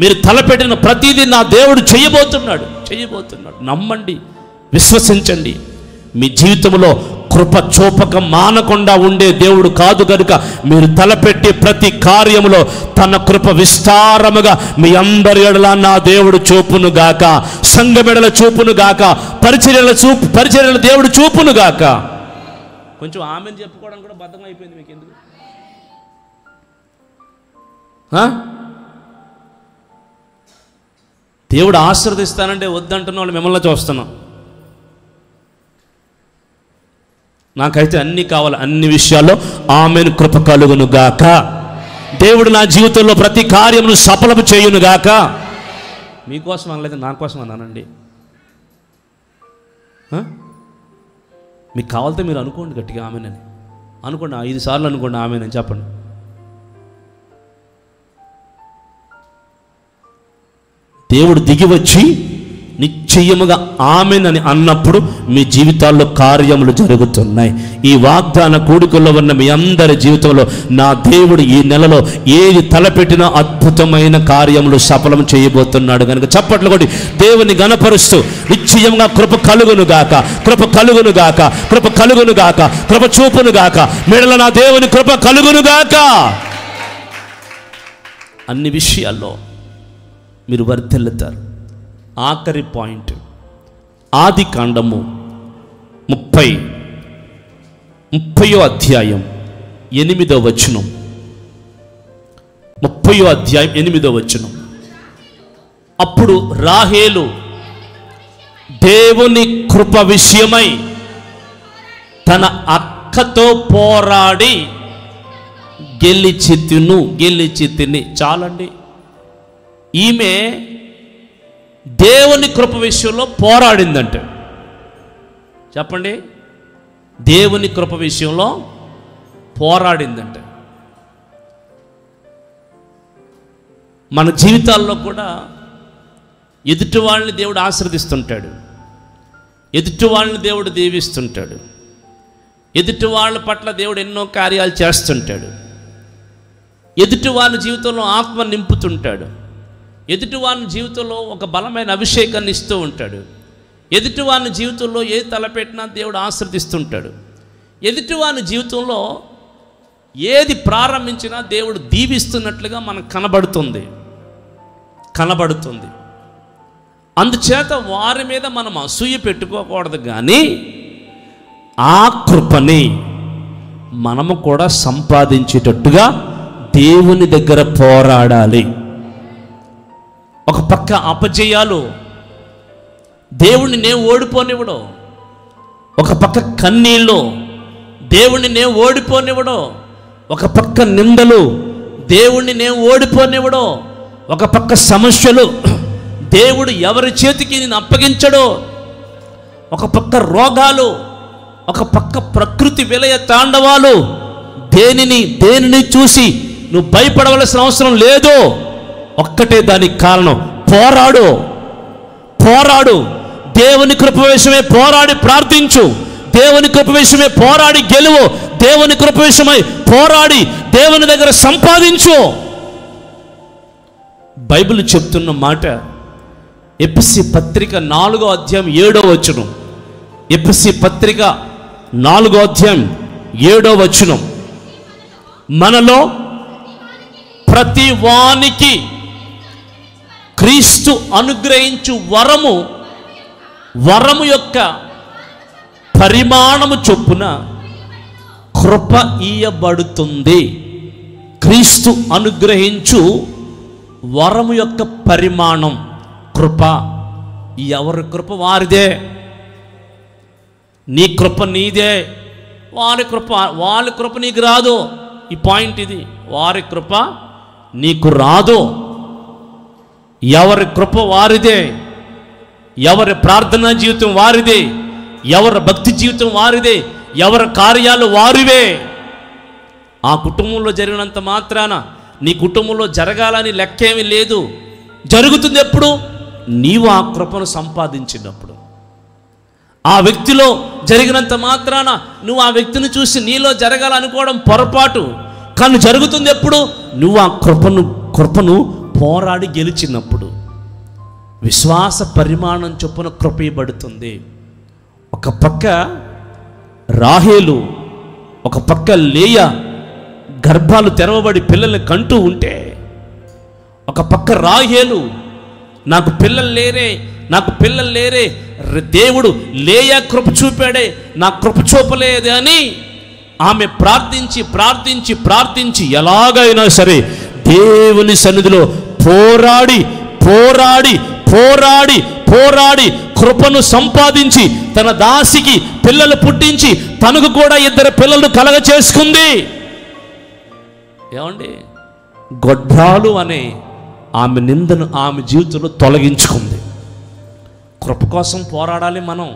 మీరు తలపెట్టిన ప్రతిదీ నా దేవుడు చేయబోతున్నాడు. నమ్మండి, విశ్వసించండి. మీ జీవితంలో కృప చూపక మానకుండా ఉండే దేవుడు కాదు కనుక మీరు తలపెట్టే ప్రతి కార్యములో తన కృప విస్తారముగా మీ అందరి ఎడల నా దేవుడు చూపునుగాక, సంఘమెడల చూపునుగాక, పరిచర్యల దేవుడు చూపునుగాక. కొంచెం ఆమెను చెప్పుకోవడం కూడా బద్ధకం అయిపోయింది మీకు. ఎందుకు? దేవుడు ఆశీర్వదిస్తానంటే వద్దంటున్న వాళ్ళు మిమ్మల్ని చూస్తున్నాం. నాకైతే అన్నీ కావాలి, అన్ని విషయాల్లో ఆమెను కృప కలుగునుగాక. దేవుడు నా జీవితంలో ప్రతి కార్యమును సఫలము చేయునుగాక. మీకోసం అనలేదు, నా కోసం అన్నానండి. మీకు కావాలితే మీరు అనుకోండి గట్టిగా ఆమెనని అనుకోండి, 5 సార్లు అనుకోండి ఆమెనని చెప్పండి. దేవుడు దిగి వచ్చి నిశ్చయముగా ఆమెనని అన్నప్పుడు మీ జీవితాల్లో కార్యములు జరుగుతున్నాయి. ఈ వాగ్దాన కూడికల్లో ఉన్న మీ అందరి జీవితంలో నా దేవుడు ఈ నెలలో ఏది తలపెట్టినా అద్భుతమైన కార్యములు సఫలం చేయబోతున్నాడు. కనుక చప్పట్లు కొట్టి దేవుని గణపరుస్తూ నిశ్చయంగా కృప కలుగును గాక, కృప కలుగును గాక, కృప కలుగును గాక, కృప చూపును గాక, మెడల నా దేవుని కృప కలుగును గాక. అన్ని విషయాల్లో మీరు వర్ధిల్లుతారు. ఆఖరి పాయింట్, ఆది కాండము 30వ అధ్యాయం 8వ వచనం. 30వ అధ్యాయం 8వ వచనం. అప్పుడు రాహేలు దేవుని కృప విషయమై తన అక్కతో పోరాడి గెలిచి తిని. చాలండి, ఈమె దేవుని కృప విషయంలో పోరాడిందంటే. చెప్పండి, దేవుని కృప విషయంలో పోరాడిందంటే. మన జీవితాల్లో కూడా ఎదుటి వాళ్ళని దేవుడు ఆశీర్వదిస్తుంటాడు, ఎదుటి వాళ్ళని దేవుడు దీవిస్తుంటాడు, ఎదుటి వాళ్ళ పట్ల దేవుడు ఎన్నో కార్యాలు చేస్తుంటాడు, ఎదుటి వాళ్ళ జీవితంలో ఆత్మ నింపుతుంటాడు, ఎదుటి వాని జీవితంలో ఒక బలమైన అభిషేకాన్ని ఇస్తూ ఉంటాడు, ఎదుటి వాని జీవితంలో ఏది తలపెట్టినా దేవుడు ఆశీర్దిస్తుంటాడు, ఎదుటి వాని జీవితంలో ఏది ప్రారంభించినా దేవుడు దీవిస్తున్నట్లుగా మనకు కనబడుతుంది. అందుచేత వారి మీద మనం అసూయ పెట్టుకోకూడదు, కానీ ఆ కృపని మనము కూడా సంపాదించేటట్టుగా దేవుని దగ్గర పోరాడాలి. ఒక పక్క అపజయాలు దేవుణ్ణి నేను ఓడిపోనివ్వడు, ఒక పక్క కన్నీళ్ళు దేవుణ్ణి నేను ఓడిపోనివ్వడు, ఒక పక్క నిందలు దేవుణ్ణి నేను ఓడిపోనివ్వడు, ఒక పక్క సమస్యలు దేవుడు ఎవరి చేతికి నేను అప్పగించడు, ఒక పక్క రోగాలు, ఒక పక్క ప్రకృతి విలయ తాండవాలు. దేనిని చూసి నువ్వు భయపడవలసిన అవసరం లేదు. ఒక్కటే దానికి కారణం, పోరాడు. దేవుని కృప విషయమే పోరాడి ప్రార్థించు, దేవుని కృప విషయమే పోరాడి గెలువు, దేవుని కృప విషయమై పోరాడి దేవుని దగ్గర సంపాదించు. బైబిల్ చెప్తున్న మాట ఎఫెసీ పత్రిక 4వ అధ్యాయం 7వ వచనం. ఎఫెసీ పత్రిక 4వ అధ్యాయం 7వ వచనం. మనలో ప్రతి వానికి క్రీస్తు అనుగ్రహించు వరము యొక్క పరిమాణము చొప్పున కృప ఇయ్యబడుతుంది. క్రీస్తు అనుగ్రహించు వరము యొక్క పరిమాణం కృప. ఎవరి కృప వారిదే, నీ కృప నీదే, వారి కృప నీకు రాదు. ఈ పాయింట్ ఇది, వారి కృప నీకు రాదు. ఎవరి కృప వారిదే, ఎవరి ప్రార్థనా జీవితం వారిదే, ఎవరి భక్తి జీవితం వారిదే, ఎవరి కార్యాలు వారివే. ఆ కుటుంబంలో జరిగినంత మాత్రాన నీ కుటుంబంలో జరగాలని లెక్కేమీ లేదు. జరుగుతుంది ఎప్పుడు? నీవు ఆ కృపను సంపాదించినప్పుడు. ఆ వ్యక్తిలో జరిగినంత మాత్రాన నువ్వు ఆ వ్యక్తిని చూసి నీలో జరగాలనుకోవడం పొరపాటు. కానీ జరుగుతుంది ఎప్పుడు? నువ్వు ఆ కృపను పోరాడి గెలిచినప్పుడు. విశ్వాస పరిమాణం చొప్పున కృప ఇవ్వబడుతుంది. ఒక పక్క రాహేలు, ఒక పక్క లేయా గర్భాలు తెరవబడి పిల్లల్ని కంటూ ఉంటే, ఒక పక్క రాహేలు నాకు పిల్లలు లేరే, దేవుడు లేయా కృప చూపాడే, నా కృప చూపలేదు అని ఆమె ప్రార్థించి ఎలాగైనా సరే దేవుని సన్నిధిలో పోరాడి కృపను సంపాదించి తన దాసికి పిల్లలు పుట్టించి తనకు కూడా 2 పిల్లలు కలగ చేసుకుంది. ఏమండి, గొడ్రాలు అనే ఆమె నిందను ఆమె జీవితంలో తొలగించుకుంది. కృప కోసం పోరాడాలి మనం.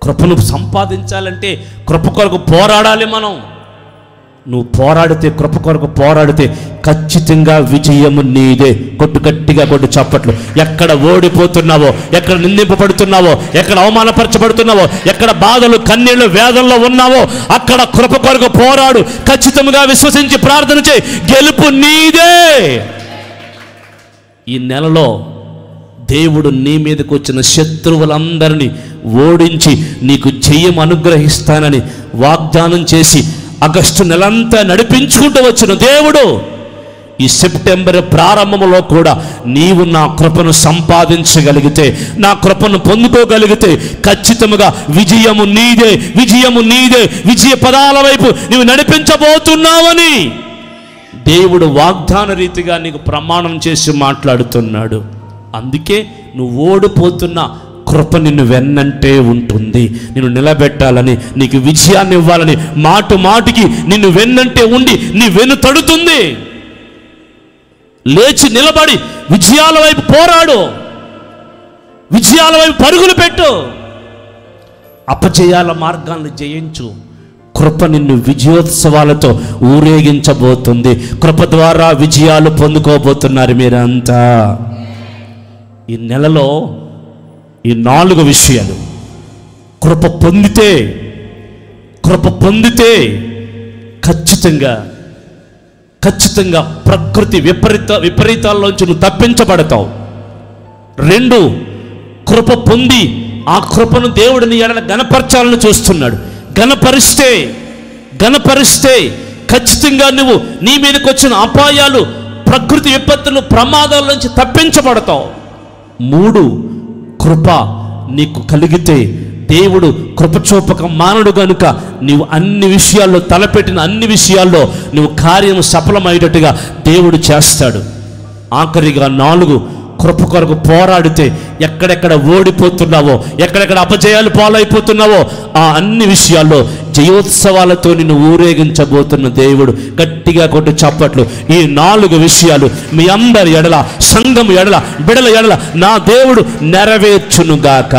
కృపను సంపాదించాలంటే కృప కొరకు పోరాడాలి మనం. నువ్వు పోరాడితే, కృప కొరకు పోరాడితే ఖచ్చితంగా విజయము నీదే. కొట్టు గట్టిగా కొట్టు చప్పట్లు. ఎక్కడ ఓడిపోతున్నావో, ఎక్కడ నిందింపబడుతున్నావో, ఎక్కడ అవమానపరచబడుతున్నావో, ఎక్కడ బాధలు కన్నీళ్లు వేదనలో ఉన్నావో అక్కడ కృప కొరకు పోరాడు. ఖచ్చితంగా విశ్వసించి ప్రార్థన చేయి, గెలుపు నీదే. ఈ నెలలో దేవుడు నీ మీదకు వచ్చిన శత్రువులందరినీ ఓడించి నీకు జయం అనుగ్రహిస్తానని వాగ్దానం చేసి ఆగస్టు నెలంతా నడిపించుకుంటూ వచ్చిన దేవుడు ఈ సెప్టెంబర్ ప్రారంభంలో కూడా నీవు నా కృపను సంపాదించగలిగితే, నా కృపను పొందుకోగలిగితే ఖచ్చితంగా విజయము నీదే, విజయము నీదే, విజయ పదాల వైపు నీవు నడిపించబోతున్నావని దేవుడు వాగ్దాన రీతిగా నీకు ప్రమాణం చేసి మాట్లాడుతున్నాడు. అందుకే నువ్వు ఓడిపోతున్న కృప నిన్ను వెన్నంటే ఉంటుంది. నిన్ను నిలబెట్టాలని, నీకు విజయాన్ని ఇవ్వాలని, మాటు మాటికి నిన్ను వెన్నంటే ఉండి నీ వెన్ను తడుతుంది. లేచి నిలబడి విజయాల వైపు పోరాడు, విజయాల వైపు పరుగులు పెట్టు, అపజయాల మార్గాలను జయించు. కృప నిన్ను విజయోత్సవాలతో ఊరేగించబోతుంది. కృప ద్వారా విజయాలు పొందుకోబోతున్నారు మీరంతా. ఈ నెలలో ఈ 4 విషయాలు కృప పొందితే ఖచ్చితంగా ప్రకృతి విపరీతాల్లోంచి నువ్వు తప్పించబడతావు. 2, కృప పొంది ఆ కృపను దేవుడిని ఎడల గణపరచాలని చూస్తున్నాడు. గణపరిస్తే ఖచ్చితంగా నువ్వు నీ మీదకి వచ్చిన అపాయాలు, ప్రకృతి విపత్తులు, ప్రమాదాల నుంచి తప్పించబడతావు. 3, కృప నీకు కలిగితే దేవుడు కృపచూపక మానడు గనుక నీవు అన్ని విషయాల్లో తలపెట్టిన అన్ని విషయాల్లో నువ్వు కార్యము సఫలమయ్యేటట్టుగా దేవుడు చేస్తాడు. ఆఖరిగా 4, కృప కొరకు పోరాడితే ఎక్కడెక్కడ ఓడిపోతున్నావో, ఎక్కడెక్కడ అపజయాలు పాలైపోతున్నావో ఆ అన్ని విషయాల్లో జయోత్సవాలతో నిన్ను ఊరేగించబోతున్న దేవుడు. గట్టిగా కొట్టు చప్పట్లు. ఈ 4 విషయాలు మీ అందరి ఎడల, సంఘం ఎడల, బిడల ఎడల నా దేవుడు నెరవేర్చునుగాక.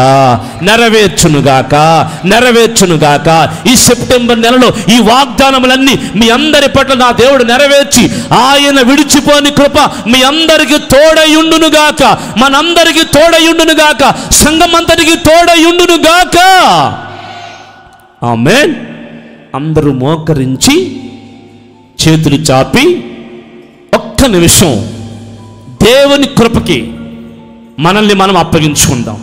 ఈ సెప్టెంబర్ నెలలో ఈ వాగ్దానములన్నీ మీ అందరి పట్ల నా దేవుడు నెరవేర్చి ఆయన విడిచిపోని కృప మీ అందరికి తోడయుండునుగాక, మనందరికి తోడయుండునుగాక, సంఘం అంతటికి తోడయుండునుగాక. ఆమేన్. అందరూ మోకరించి చేతులు చాపి ఒక్క నిమిషం దేవుని కృపకి మనల్ని మనం అప్పగించుకుందాం.